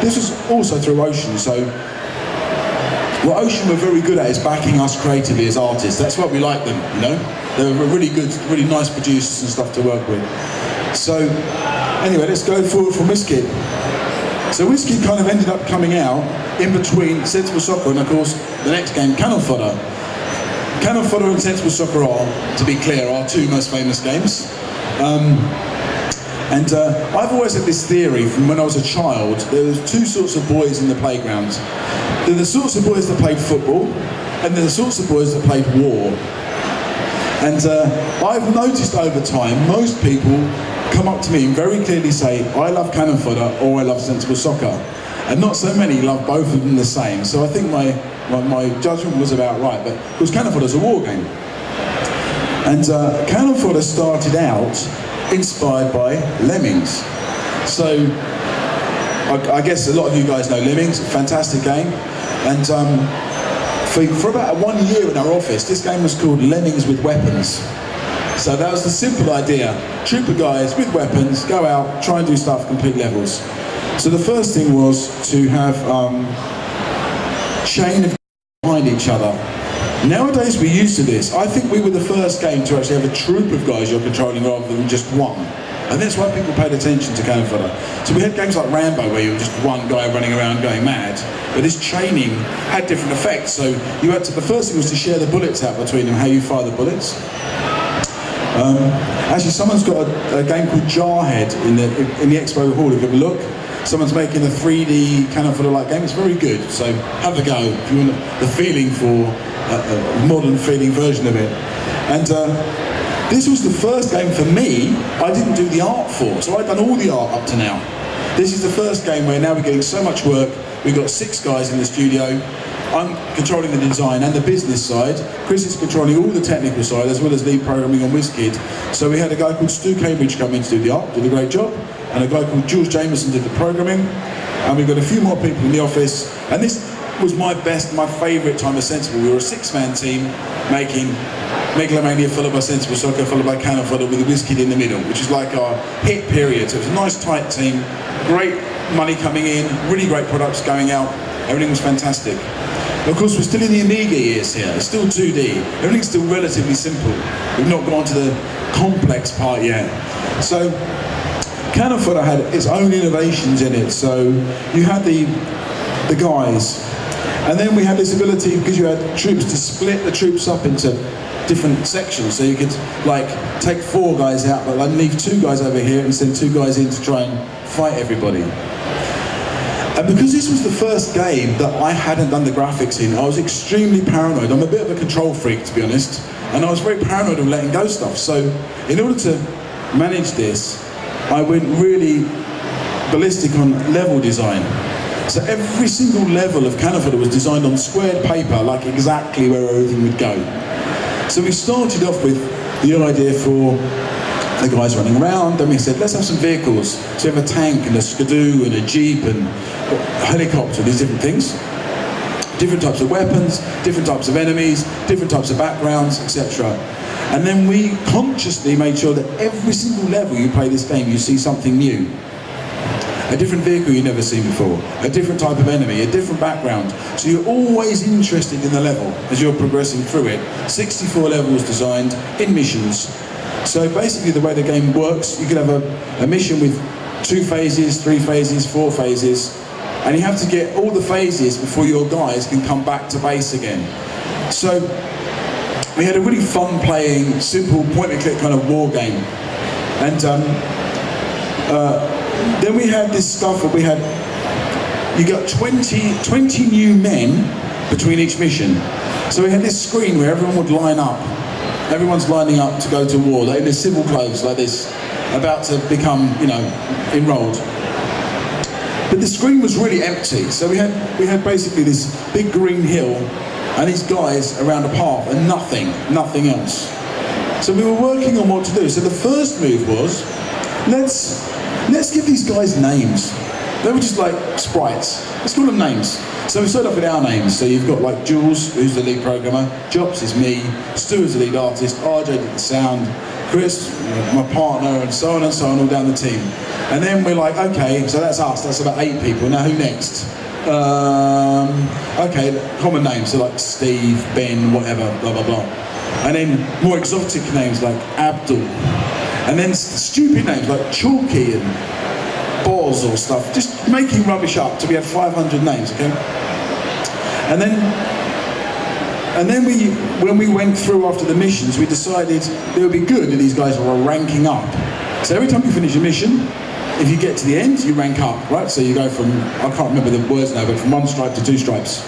this was also through Ocean. So what Ocean were very good at is backing us creatively as artists. That's what we like them, you know? They were really good, really nice producers and stuff to work with. So anyway, let's go forward from WizKid. So WizKid kind of ended up coming out in between Sensible Soccer and, of course, the next game, Cannon Fodder. Cannon Fodder and Sensible Soccer are, to be clear, our 2 most famous games. And I've always had this theory from when I was a child. There was two sorts of boys in the playground. There are the sorts of boys that played football, and there are the sorts of boys that played war. And I've noticed over time, most people come up to me and very clearly say, I love cannon fodder or I love sensible soccer. And not so many love both of them the same. So I think my judgment was about right, but because cannon fodder's a war game. And cannon fodder started out inspired by Lemmings. So I guess a lot of you guys know Lemmings, a fantastic game. And for about 1 year in our office, this game was called Lemmings with Weapons. So that was the simple idea. Troop of guys with weapons, go out, try and do stuff, complete levels. So the first thing was to have chain of behind each other. Nowadays we're used to this. I think we were the first game to actually have a troop of guys you're controlling rather than just one. And that's why people paid attention to cannon fodder. So we had games like Rambo where you were just one guy running around going mad. But this chaining had different effects. So you had to, the first thing was to share the bullets out between them, how you fire the bullets. Actually, someone's got a game called Jarhead in the Expo Hall. If you have a look, someone's making a 3D cannon fodder-like game. It's very good. So have a go if you want the feeling for a modern feeling version of it. And this was the first game for me I didn't do the art for. So I'd done all the art up to now. This is the first game where now we're getting so much work. We've got 6 guys in the studio. I'm controlling the design and the business side. Chris is controlling all the technical side as well as lead programming on WizKid. So we had a guy called Stu Cambridge come in to do the art, did a great job, and a guy called Jules Jameson did the programming. And we've got a few more people in the office. And this was my favourite time of Sensible. We were a 6-man team making Megalomania followed by Sensible Soccer, followed by Cannon Fodder with a WizKid in the middle, which is like our hit period. So it was a nice tight team, great money coming in, really great products going out, everything was fantastic. Of course, we're still in the Amiga years here, it's still 2D, everything's still relatively simple. We've not gone to the complex part yet. So, Cannon Fodder had its own innovations in it. So, you had the guys, and then we had this ability, because you had troops, to split the troops up into different sections. So you could, like, take 4 guys out, but like leave 2 guys over here and send 2 guys in to try and fight everybody. And because this was the first game that I hadn't done the graphics in, I was extremely paranoid. I'm a bit of a control freak, to be honest, and I was very paranoid of letting go stuff. So in order to manage this, I went really ballistic on level design. So every single level of cannon fodder was designed on squared paper, like exactly where everything would go. So we started off with the idea for the guys running around, then we said, let's have some vehicles. So we have a tank and a skidoo and a jeep and a helicopter, these different things. Different types of weapons, different types of enemies, different types of backgrounds, etc. And then we consciously made sure that every single level you play this game, you see something new. A different vehicle you've never seen before, a different type of enemy, a different background. So you're always interested in the level as you're progressing through it. 64 levels designed in missions. So basically the way the game works, you could have a mission with 2 phases, 3 phases, 4 phases, and you have to get all the phases before your guys can come back to base again. So we had a really fun playing, simple point-and-click kind of war game. And then we had this stuff where we had, you got 20 new men between each mission. So we had this screen where everyone would line up. Everyone's lining up to go to war. They're in their civil clothes like this, about to become, enrolled. But the screen was really empty. So we had basically this big green hill and these guys around a path and nothing else. So we were working on what to do. So the first move was, let's give these guys names. They were just like sprites. Let's call them names. So we started off with our names. So you've got like Jules, who's the lead programmer, Jops is me, Stu is the lead artist, RJ did the sound, Chris, my partner, and so on all down the team. And then we're like, okay, so that's us, that's about 8 people. Now who next? Okay, common names, so like Steve, Ben, whatever, blah, blah, blah. And then more exotic names like Abdul. And then stupid names like Chalky and Boz or stuff, just making rubbish up till we had 500 names, okay? And then when we went through after the missions, we decided it would be good if these guys were ranking up. So every time you finish a mission, if you get to the end, you rank up, right? So you go from, I can't remember the words now, but from 1 stripe to 2 stripes.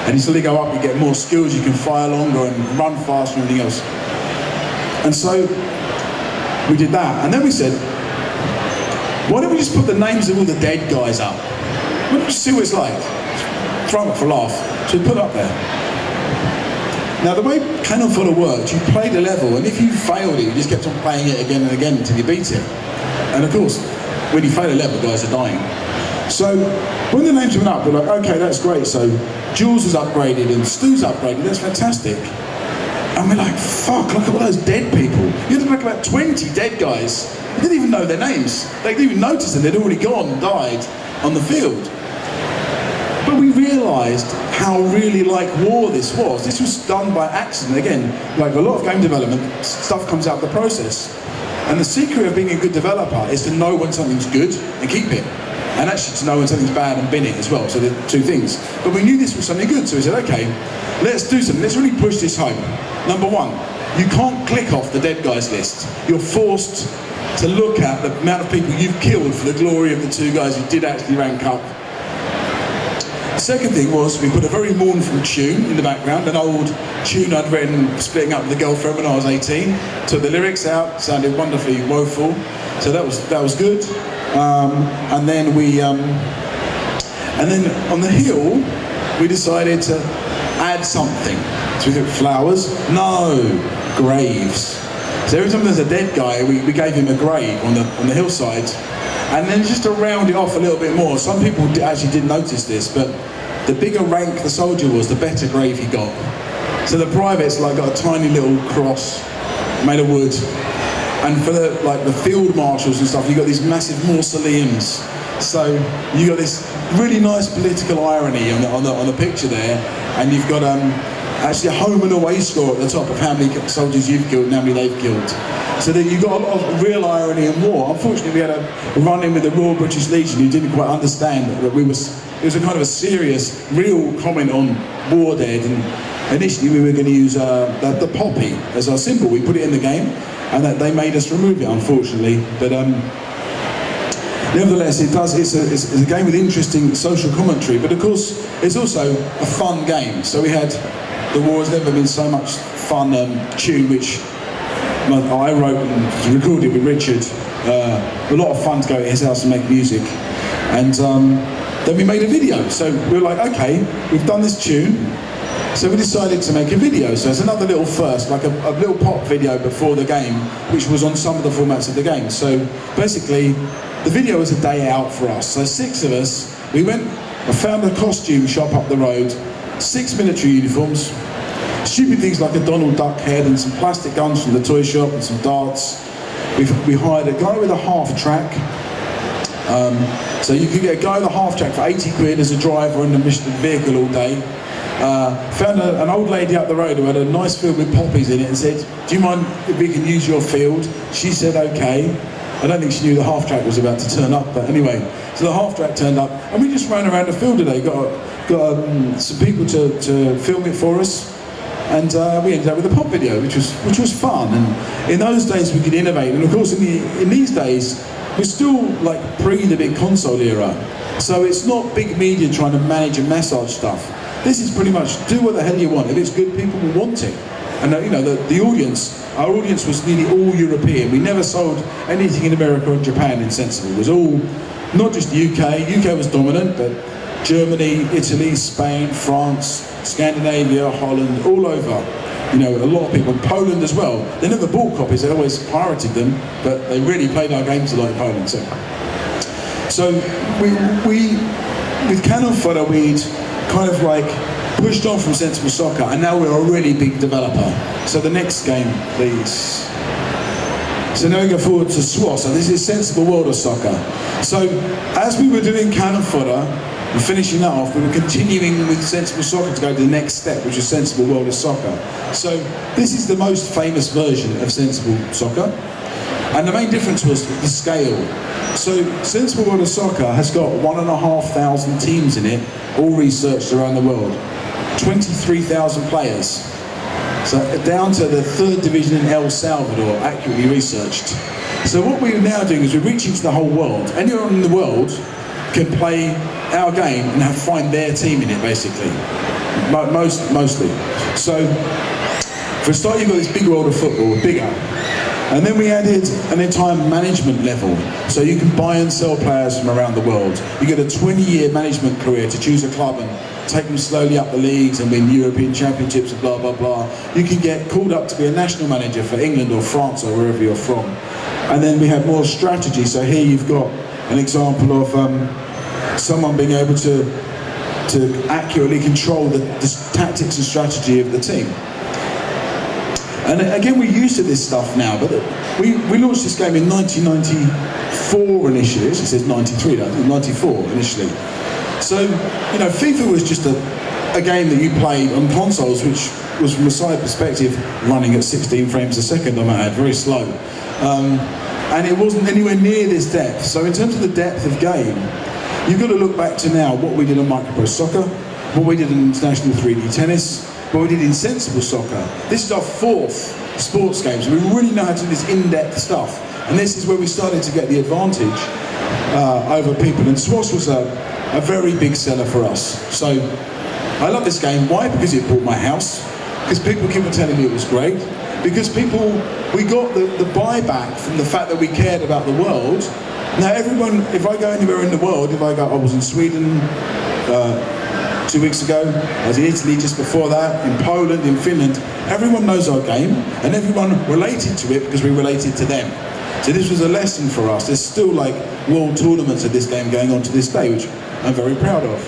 And you slowly go up, you get more skills, you can fire longer and run faster and everything else. And so we did that. And then we said, why don't we just put the names of all the dead guys up? Why don't we just see what it's like? Throw it for a laugh. So we put it up there. Now the way Cannon Fodder worked, you played a level, and if you failed it, you just kept on playing it again and again until you beat it. And of course, when you fail a level, guys are dying. So when the names went up, we're like, okay, that's great. So Jules is upgraded and Stu's upgraded, that's fantastic. And we're like, fuck, look at all those dead people. You had to make about 20 dead guys. They didn't even know their names. They didn't even notice them, they'd already gone and died on the field. But we realised how really like war this was. This was done by accident. Again, like a lot of game development, stuff comes out of the process. And the secret of being a good developer is to know when something's good and keep it. And actually to know when something's bad and bin it as well. So there are 2 things. But we knew this was something good, so we said, okay, let's do something. Let's really push this home. Number 1, you can't click off the dead guys list. You're forced to look at the amount of people you've killed for the glory of the 2 guys who did actually rank up. The second thing was we put a very mournful tune in the background, an old tune I'd written splitting up with a girlfriend when I was 18. Took the lyrics out, sounded wonderfully woeful, so that was good. And then on the hill we decided to add something. So we thought flowers, no, graves. So every time there's a dead guy, we gave him a grave on the hillside. And then just to round it off a little bit more, some people actually didn't notice this, but the bigger rank the soldier was, the better grave he got. So the private's like got a tiny little cross made of wood, and for the field marshals and stuff, you got these massive mausoleums. So you got this really nice political irony on the picture there, and you've got actually a home and away score at the top of how many soldiers you've killed and how many they've killed. So that you got a lot of real irony in war. Unfortunately, we had a run-in with the Royal British Legion who didn't quite understand that it was a kind of a serious, real comment on war dead. And initially, we were going to use the poppy as our symbol. We put it in the game, and that they made us remove it, unfortunately. But nevertheless, it's a game with interesting social commentary. But of course, it's also a fun game. So we had The War Has Never Been So Much Fun tune, which I wrote and recorded with Richard. A lot of fun to go to his house and make music. And then we made a video. So we were like, okay, we've done this tune, so we decided to make a video. So it's another little first, like a little pop video before the game, which was on some of the formats of the game. So basically, the video was a day out for us. So 6 of us, we went and found a costume shop up the road, 6 military uniforms, stupid things like a Donald Duck head and some plastic guns from the toy shop and some darts. We hired a guy with a half track. So you could get a guy with a half track for 80 quid as a driver in the vehicle all day. Found an old lady up the road who had a nice field with poppies in it and said, do you mind if we can use your field? She said okay. I don't think she knew the half track was about to turn up, but anyway. So the half track turned up and we just ran around the field today. Got some people to film it for us. And we ended up with a pop video, which was fun. And in those days we could innovate. And of course in these days, we're still like pre the big console era. So it's not big media trying to manage and massage stuff. This is pretty much do what the hell you want. If it's good, people will want it. And you know, the audience, our audience was nearly all European. We never sold anything in America or Japan in Sensible. It was all, not just the UK. UK was dominant, but Germany, Italy, Spain, France, Scandinavia, Holland, all over. You know, a lot of people, Poland as well. They never bought copies, they always pirated them, but they really played our games a lot in Poland. So we with Cannon Fodder, we'd kind of like pushed on from Sensible Soccer, and now we're a really big developer. So the next game, please. So now we go forward to SWOS. So this is Sensible World of Soccer. So as we were doing Cannon Fodder, and finishing that off, we were continuing with Sensible Soccer to go to the next step, which is Sensible World of Soccer. So this is the most famous version of Sensible Soccer. And the main difference was the scale. So Sensible World of Soccer has got 1,500 teams in it, all researched around the world. 23,000 players. So down to the 3rd division in El Salvador, accurately researched. So what we're now doing is we're reaching to the whole world. Anyone in the world can play our game and find their team in it, basically. Mostly. So, for a start, you've got this big world of football, bigger. And then we added an entire management level. So you can buy and sell players from around the world. You get a 20-year management career to choose a club and take them slowly up the leagues and win European championships and blah, blah, blah. You can get called up to be a national manager for England or France or wherever you're from. And then we have more strategy. So here you've got an example of someone being able to accurately control the tactics and strategy of the team. And again, we're used to this stuff now, but we launched this game in 1994 initially. It says 93, I think 94 initially. So, you know, FIFA was just a game that you played on consoles, which was, from a side perspective, running at 16 frames a second, I might add, very slow. And it wasn't anywhere near this depth. So in terms of the depth of game, you've got to look back to now what we did on Micropro Soccer, what we did in International 3D Tennis, what we did in Sensible Soccer. This is our 4th sports game, so we really know how to do this in-depth stuff. And this is where we started to get the advantage over people. And SWOS was a very big seller for us. So I love this game. Why? Because it bought my house. Because people keep on telling me it was great. Because we got the buyback from the fact that we cared about the world. Now everyone, if I go anywhere in the world, I was in Sweden 2 weeks ago, I was in Italy just before that, in Poland, in Finland, everyone knows our game and everyone related to it because we related to them. So this was a lesson for us. There's still like world tournaments of this game going on to this day, which I'm very proud of.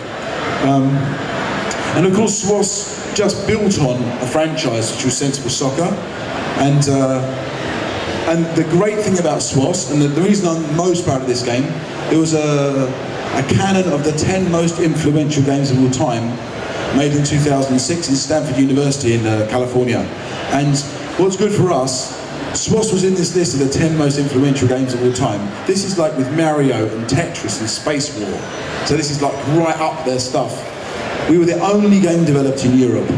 And of course SWOS just built on a franchise which was Sensible Soccer. And the great thing about SWOS, and the reason I'm most proud of this game, it was a canon of the 10 most influential games of all time, made in 2006 in Stanford University in California. And what's good for us, SWOS was in this list of the 10 most influential games of all time. This is like with Mario and Tetris and Space War. So this is like right up their stuff. We were the only game developed in Europe.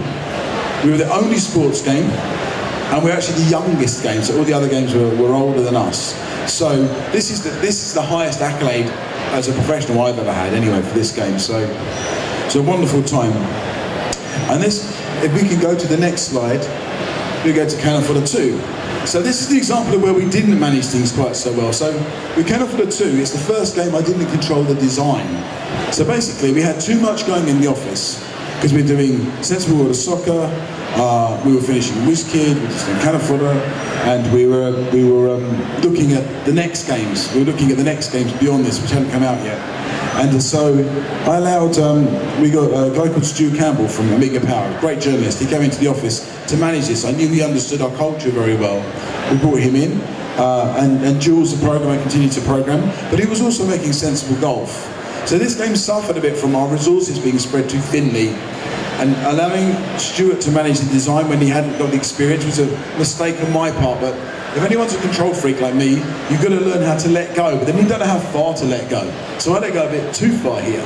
We were the only sports game, and we're actually the youngest game, so all the other games were older than us. So this is the highest accolade as a professional I've ever had, anyway, for this game. So it's a wonderful time. And this, if we can go to the next slide, we go to Cannon Fodder 2. So this is the example of where we didn't manage things quite so well. So with Cannon Fodder 2, it's the first game I didn't control the design. So basically, we had too much going in the office because we're doing Sensible World of Soccer. We were finishing WizKid, we were just doing Cannon Fodder, and we were looking at the next games. We were looking at the next games beyond this, which hadn't come out yet. And so I allowed, we got a guy called Stu Campbell from Amiga Power, a great journalist. He came into the office to manage this. I knew he understood our culture very well. We brought him in, and Jules, the programmer, continued to program, but he was also making Sensible Golf. So this game suffered a bit from our resources being spread too thinly, and allowing Stuart to manage the design when he hadn't got the experience was a mistake on my part. But if anyone's a control freak like me, you've got to learn how to let go, but then you don't know how far to let go. So I let go a bit too far here.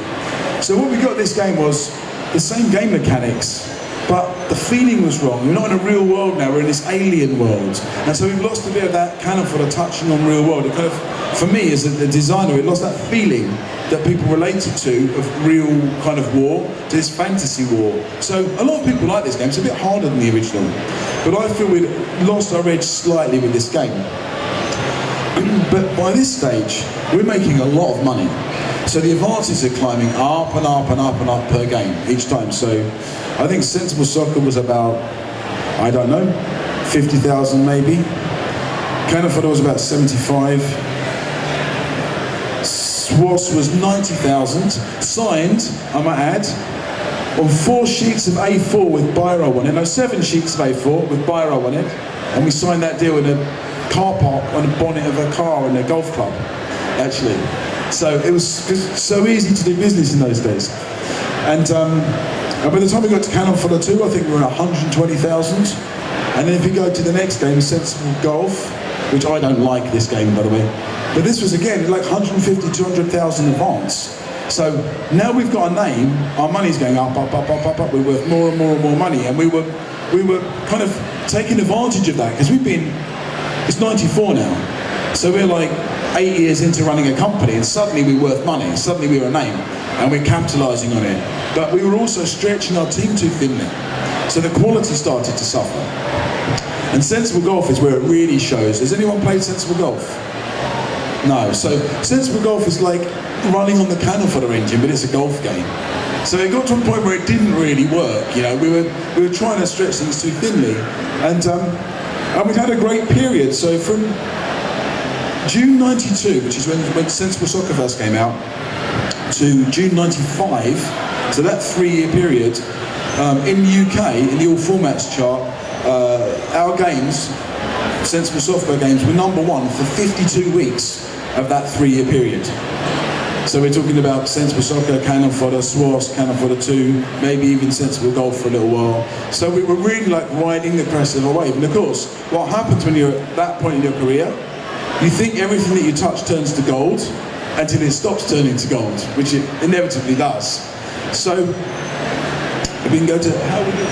So what we got this game was the same game mechanics, but the feeling was wrong. We're not in a real world now, we're in this alien world. And so we've lost a bit of that Cannon Fodder touching on real world. It kind of, for me as a designer, it lost that feeling that people related to of real kind of war to this fantasy war. So a lot of people like this game. It's a bit harder than the original, but I feel we've lost our edge slightly with this game. But by this stage, we're making a lot of money. So the advances are climbing up and up and up and up per game each time. So I think Sensible Soccer was about, I don't know, 50,000 maybe. Cannon Fodder was about 75. SWOS was 90,000, signed, I might add, on 4 sheets of A4 with biro on it. No, 7 sheets of A4 with biro on it. And we signed that deal in a car park on the bonnet of a car in a golf club, actually. So it was so easy to do business in those days. And by the time we got to Cannon Fodder 2, I think we were at 120,000. And then if you go to the next game, Sensible Golf, which I don't like this game, by the way, but this was again like 150, 200,000 advance. So now we've got a name, our money's going up, up, up, up, up, up. We're worth more and more and more money, and we were kind of taking advantage of that because we've been. It's 94 now. So we're like 8 years into running a company, and suddenly we're worth money, suddenly we're a name, and we're capitalising on it. But we were also stretching our team too thinly, so the quality started to suffer. And sensible golf is where it really shows. Has anyone played sensible golf? No. So sensible golf is like running on the cannon fodder engine, but it's a golf game. So it got to a point where it didn't really work. You know, we were trying to stretch things too thinly, and we'd had a great period. So from June '92, which is when Sensible Soccer first came out, to June '95, so that 3-year period, in the UK, in the all formats chart, our games, Sensible Software games, were #1 for 52 weeks of that 3-year period. So we're talking about Sensible Soccer, Cannon Fodder, SWAS, Cannon Fodder 2, maybe even Sensible Golf for a little while. So we were really like riding the crest of a wave. And of course, what happens when you're at that point in your career, you think everything that you touch turns to gold until it stops turning to gold, which it inevitably does. So we can go to, how are we doing?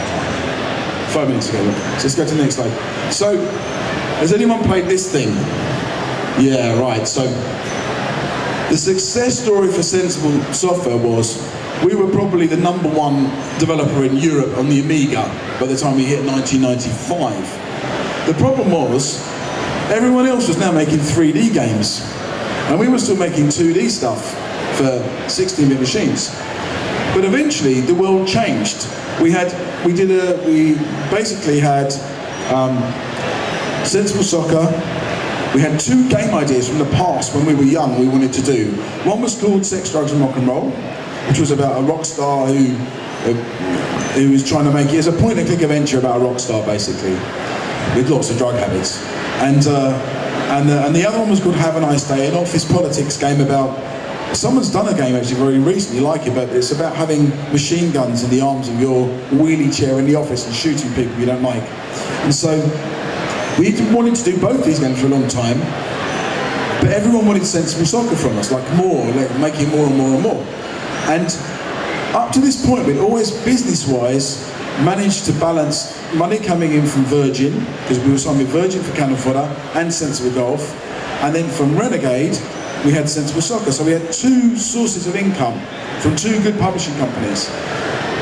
5 minutes ago. So let's go to the next slide. So, has anyone played this thing? Yeah, right. So, the success story for Sensible Software was we were probably the #1 developer in Europe on the Amiga by the time we hit 1995. The problem was everyone else was now making 3D games, and we were still making 2D stuff for 16-bit machines. But eventually the world changed. We basically had Sensible Soccer. We had 2 game ideas from the past when we were young we wanted to do. One was called Sex, Drugs and Rock and Roll, which was about a rock star who was trying to make it as a point-and-click adventure about a rock star, basically, with lots of drug habits. And the other one was called Have a Nice Day, an office politics game about, someone's done a game actually very recently like it, but it's about having machine guns in the arms of your wheelie chair in the office and shooting people you don't like. And so we wanted to do both these games for a long time, but everyone wanted Sensible Soccer from us, like more, like making more and more and more. And up to this point, we'd always, business-wise, managed to balance money coming in from Virgin, because we were signed with Virgin for Cannon Fodder and Sensible Golf, and then from Renegade, we had Sensible Soccer. So we had 2 sources of income from 2 good publishing companies.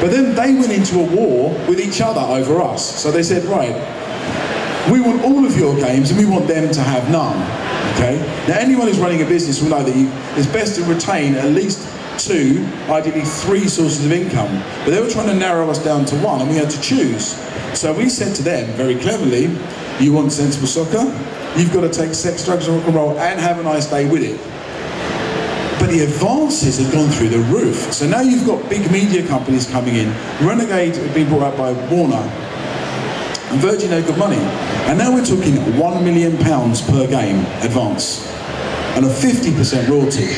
But then they went into a war with each other over us. So they said, right, we want all of your games and we want them to have none. Okay? Now anyone who's running a business will know that it's best to retain at least 2, ideally 3 sources of income. But they were trying to narrow us down to 1 and we had to choose. So we said to them, very cleverly, you want Sensible Soccer? You've got to take Sex, Drugs and Rock and Roll and Have a Nice Day with it. But the advances had gone through the roof. So now you've got big media companies coming in. Renegade had been brought out by Warner. And Virgin had good money. And now we're talking £1 million per game advance. And a 50% royalty.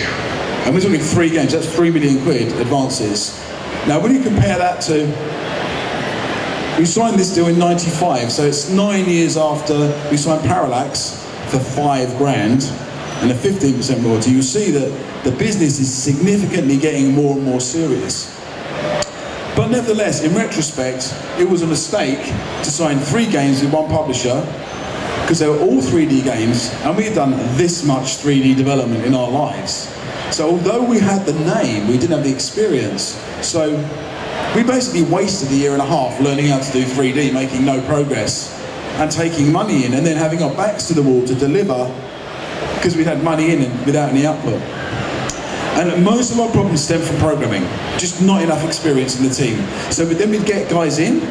And we're talking 3 games, that's £3 million advances. Now when you compare that to, we signed this deal in '95, so it's 9 years after we signed Parallax for £5,000 and a 15% royalty. You see that the business is significantly getting more and more serious. But nevertheless, in retrospect, it was a mistake to sign 3 games with 1 publisher, because they were all 3D games, and we had done this much 3D development in our lives. So although we had the name, we didn't have the experience. So we basically wasted a year and a half learning how to do 3D, making no progress, and taking money in, and then having our backs to the wall to deliver, because we'd had money in and without any output. And most of our problems stem from programming, just not enough experience in the team. So then we'd get guys in,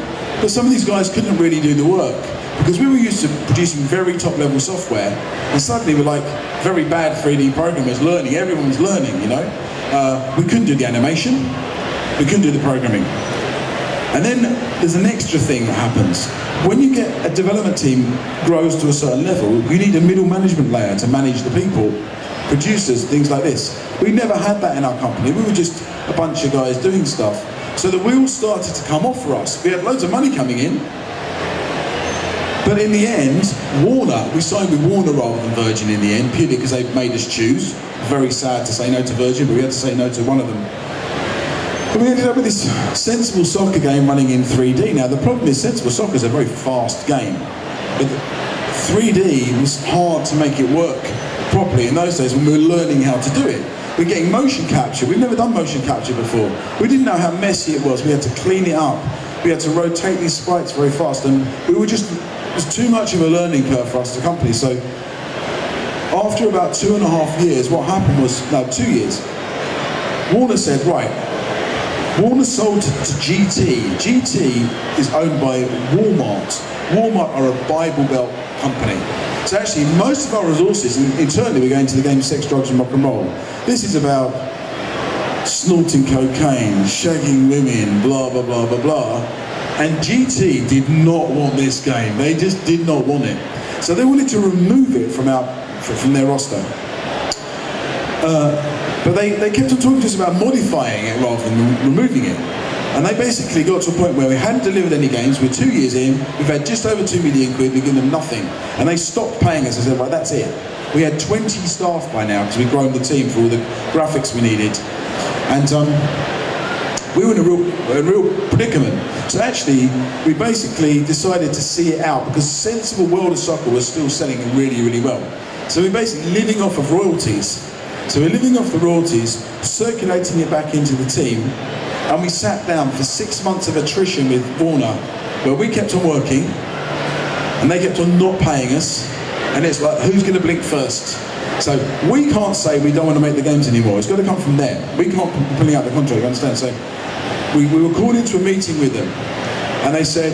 but some of these guys couldn't really do the work, because we were used to producing very top-level software, and suddenly we're like very bad 3D programmers learning, everyone's learning, you know. We couldn't do the animation, we couldn't do the programming. And then there's an extra thing that happens. When you get a development team grows to a certain level, you need a middle management layer to manage the people, producers, things like this. We never had that in our company. We were just a bunch of guys doing stuff. So the wheels started to come off for us. We had loads of money coming in, but in the end, Warner, we signed with Warner rather than Virgin in the end, purely because they made us choose. Very sad to say no to Virgin, but we had to say no to one of them. But we ended up with this Sensible Soccer game running in 3D. Now the problem is Sensible Soccer is a very fast game. But 3D was hard to make it work properly in those days when we were learning how to do it. We're getting motion capture. We've never done motion capture before. We didn't know how messy it was. We had to clean it up. We had to rotate these sprites very fast, and it was too much of a learning curve for us as a company. So after about 2.5 years, what happened was, no, 2 years, Warner said, right, Warner sold to GT. GT is owned by Walmart. Walmart are a Bible Belt company. So actually, most of our resources, internally, we're going to the game Sex, Drugs and Rock and Roll. This is about snorting cocaine, shagging women, blah, blah, blah, blah, blah. And GT did not want this game. They just did not want it. So they wanted to remove it from their roster. But they kept on talking to us about modifying it rather than removing it. And they basically got to a point where we hadn't delivered any games. We're 2 years in, we've had just over 2 million quid, we give them nothing. And they stopped paying us. I said, right, that's it. We had 20 staff by now because we'd grown the team for all the graphics we needed. And we were in a real predicament. So actually, we basically decided to see it out because Sensible World of Soccer was still selling really, really well. So we're basically living off of royalties. So we're living off the royalties, circulating it back into the team. And we sat down for 6 months of attrition with Warner, where we kept on working, and they kept on not paying us, and it's like, who's going to blink first? So we can't say we don't want to make the games anymore. It's got to come from there. We can't be pulling out the contract, you understand? So we were called into a meeting with them, and they said,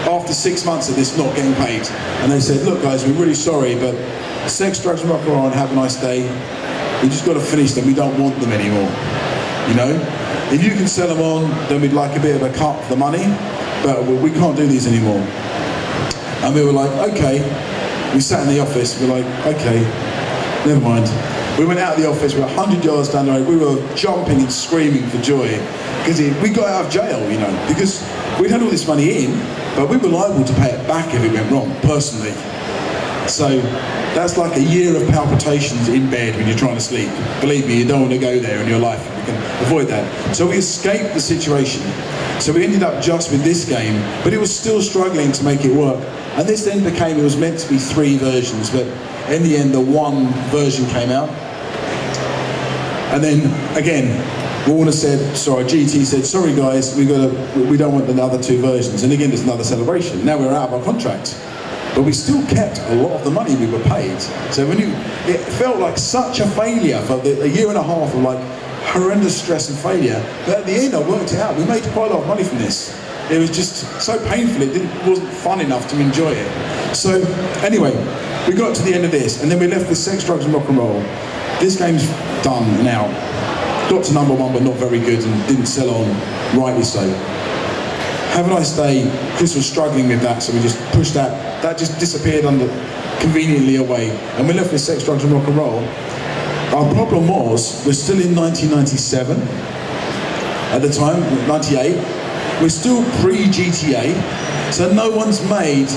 after 6 months of this not getting paid, and they said, look guys, we're really sorry, but Sex, Drugs and Rock and Roll, and have a nice day. We just got to finish them. We don't want them anymore, you know? If you can sell them on, then we'd like a bit of a cut for the money, but we can't do these anymore. And we were like, okay. We sat in the office, we're like, okay, never mind. We went out of the office, we were 100 yards down the road, we were jumping and screaming for joy, because we got out of jail, you know, because we'd had all this money in, but we were liable to pay it back if it went wrong, personally. So that's like a year of palpitations in bed when you're trying to sleep. Believe me, you don't want to go there in your life. We can avoid that. So we escaped the situation. So we ended up just with this game, but it was still struggling to make it work. And this then became, it was meant to be 3 versions, but in the end, the 1 version came out. And then again, Warner said, sorry, GT said, sorry guys, we don't want the other 2 versions. And again, there's another celebration. Now we're out of our contract. But we still kept a lot of the money we were paid. So it felt like such a failure for a year and a half of like horrendous stress and failure. But at the end, I worked it out. We made quite a lot of money from this. It was just so painful. It wasn't fun enough to enjoy it. So anyway, we got to the end of this, and then we left with Sex, Drugs and Rock and Roll. This game's done now. Got to number 1, but not very good, and didn't sell on, rightly so. Have a Nice Day, Chris was struggling with that, so we just pushed that. That just disappeared conveniently away. And we left with Sex, Drugs and Rock and Roll. Our problem was, we're still in 1997, at the time, 98. We're still pre-GTA, so no one's made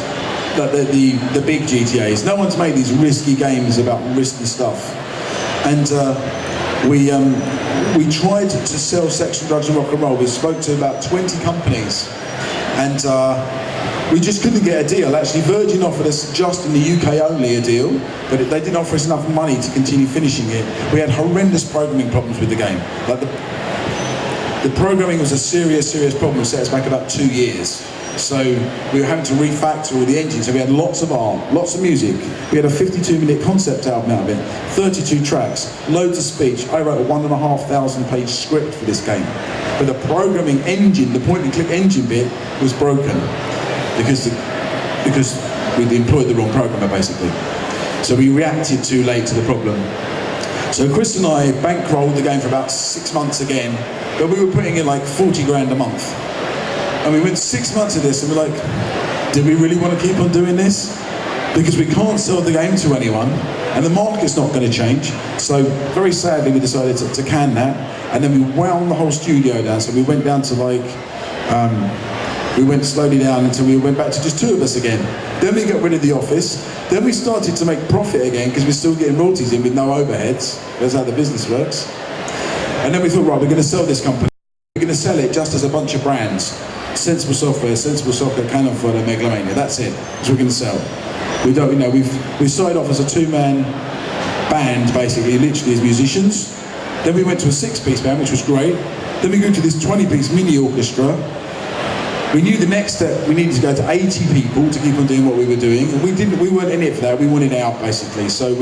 the big GTAs. No one's made these risky games about risky stuff. And we tried to sell Sex, Drugs and Rock and Roll. We spoke to about 20 companies. And we just couldn't get a deal. Actually, Virgin offered us just in the UK only a deal, but they didn't offer us enough money to continue finishing it. We had horrendous programming problems with the game. Like the programming was a serious problem. It set us back about 2 years. So we were having to refactor all the engines. So we had lots of art, lots of music. We had a 52-minute concept album out of it, 32 tracks, loads of speech. I wrote a 1,500 page script for this game. But the programming engine, the point-and-click engine bit, was broken because we'd employed the wrong programmer, basically. So we reacted too late to the problem. So Chris and I bankrolled the game for about 6 months again, but we were putting in like 40 grand a month. And we went 6 months of this and we're like, do we really want to keep on doing this? Because we can't sell the game to anyone and the market's not going to change. So very sadly we decided to can that, and then we wound the whole studio down. So we went down to like, we went slowly down until we went back to just 2 of us again. Then we got rid of the office. Then we started to make profit again because we're still getting royalties in with no overheads. That's how the business works. And then we thought, right, we're going to sell this company. We're going to sell it just as a bunch of brands. Sensible Software, Sensible Soccer, Cannon Fodder, Megalomania. That's it. That's what we're going to sell. We don't, you know, we started off as a two-man band, basically, literally as musicians. Then we went to a six-piece band, which was great. Then we moved to this 20-piece mini orchestra. We knew the next step, we needed to go to 80 people to keep on doing what we were doing. And we weren't in it for that, we wanted out, basically. So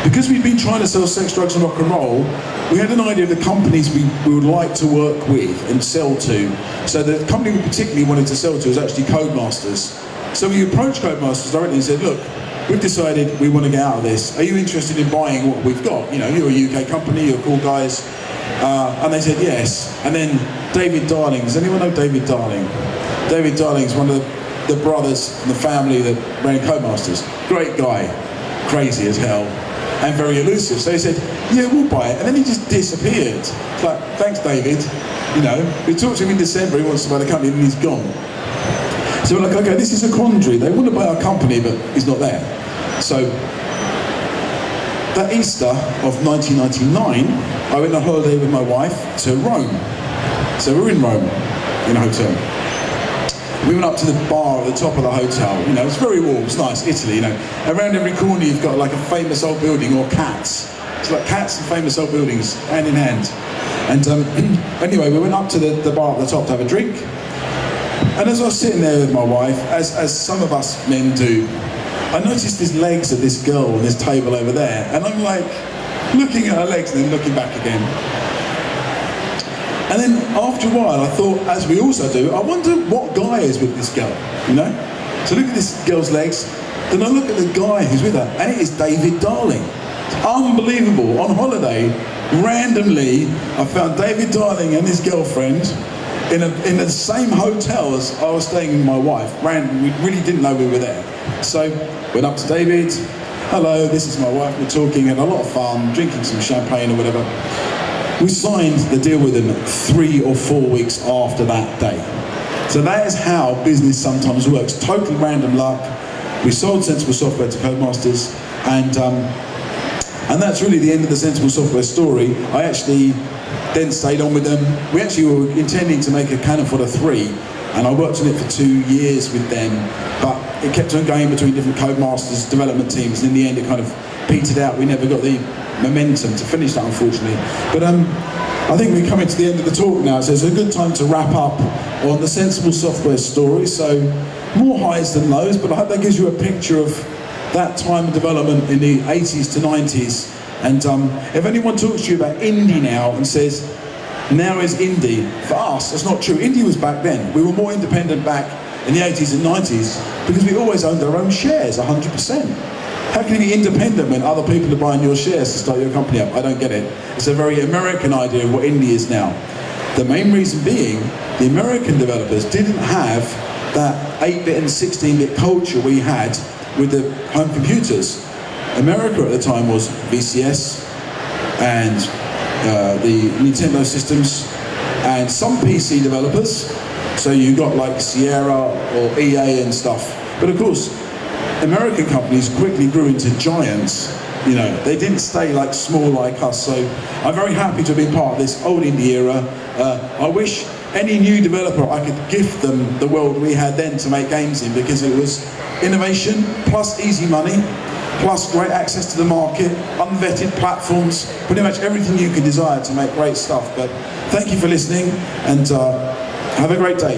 because we'd been trying to sell sex, drugs and rock and roll, we had an idea of the companies we would like to work with and sell to. So the company we particularly wanted to sell to was actually Codemasters. So we approached Codemasters directly and said, look, we've decided we want to get out of this. Are you interested in buying what we've got? You know, you're a UK company, you're cool guys. And they said yes. And then David Darling, does anyone know David Darling? David Darling is one of the brothers in the family that ran Codemasters. Great guy, crazy as hell, and very elusive. So he said, yeah, we'll buy it. And then he just disappeared. It's like, thanks, David. You know, we talked to him in December, he wants to buy the company, and he's gone. So we're like, okay, this is a quandary. They want to buy our company, but he's not there. So that Easter of 1999, I went on holiday with my wife to Rome. So we're in Rome, in a hotel. We went up to the bar at the top of the hotel. You know, it's very warm, it's nice, Italy, you know. Around every corner you've got like a famous old building or cats. It's like cats and famous old buildings, hand in hand. And anyway, we went up to the bar at the top to have a drink. And as I was sitting there with my wife, as some of us men do, I noticed these legs of this girl on this table over there, and I'm like, looking at her legs and then looking back again. And then after a while I thought, as we also do, I wonder what guy is with this girl, you know? So look at this girl's legs, then I look at the guy who's with her, and it is David Darling. It's unbelievable. On holiday, randomly, I found David Darling and his girlfriend in the same hotel as I was staying with my wife. We really didn't know we were there. So, went up to David, hello, this is my wife, we're talking, had a lot of fun, drinking some champagne or whatever. We signed the deal with them 3 or 4 weeks after that day. So that is how business sometimes works. Total random luck. We sold Sensible Software to Codemasters, and that's really the end of the Sensible Software story. I actually then stayed on with them. We actually were intending to make a Cannon Fodder 3, and I worked on it for 2 years with them, but it kept on going between different Codemasters development teams, and in the end it kind of petered out. We never got the momentum to finish that, unfortunately. But I think we're coming to the end of the talk now, so it's a good time to wrap up on the Sensible Software story. So more highs than lows, but I hope that gives you a picture of that time of development in the 80s to 90s. And if anyone talks to you about indie now and says, now is indie, for us, that's not true. Indie was back then. We were more independent back in the 80s and 90s because we always owned our own shares, 100%. How can you be independent when other people are buying your shares to start your company up? I don't get it. It's a very American idea of what indie is now. The main reason being, the American developers didn't have that 8-bit and 16-bit culture we had with the home computers. America at the time was VCS and the Nintendo systems and some PC developers. So you got like Sierra or EA and stuff. But of course, American companies quickly grew into giants. You know, they didn't stay like small like us. So I'm very happy to have been part of this old indie era. I wish any new developer, I could gift them the world we had then to make games in, because it was innovation plus easy money plus great access to the market, unvetted platforms, pretty much everything you could desire to make great stuff. But thank you for listening, and have a great day.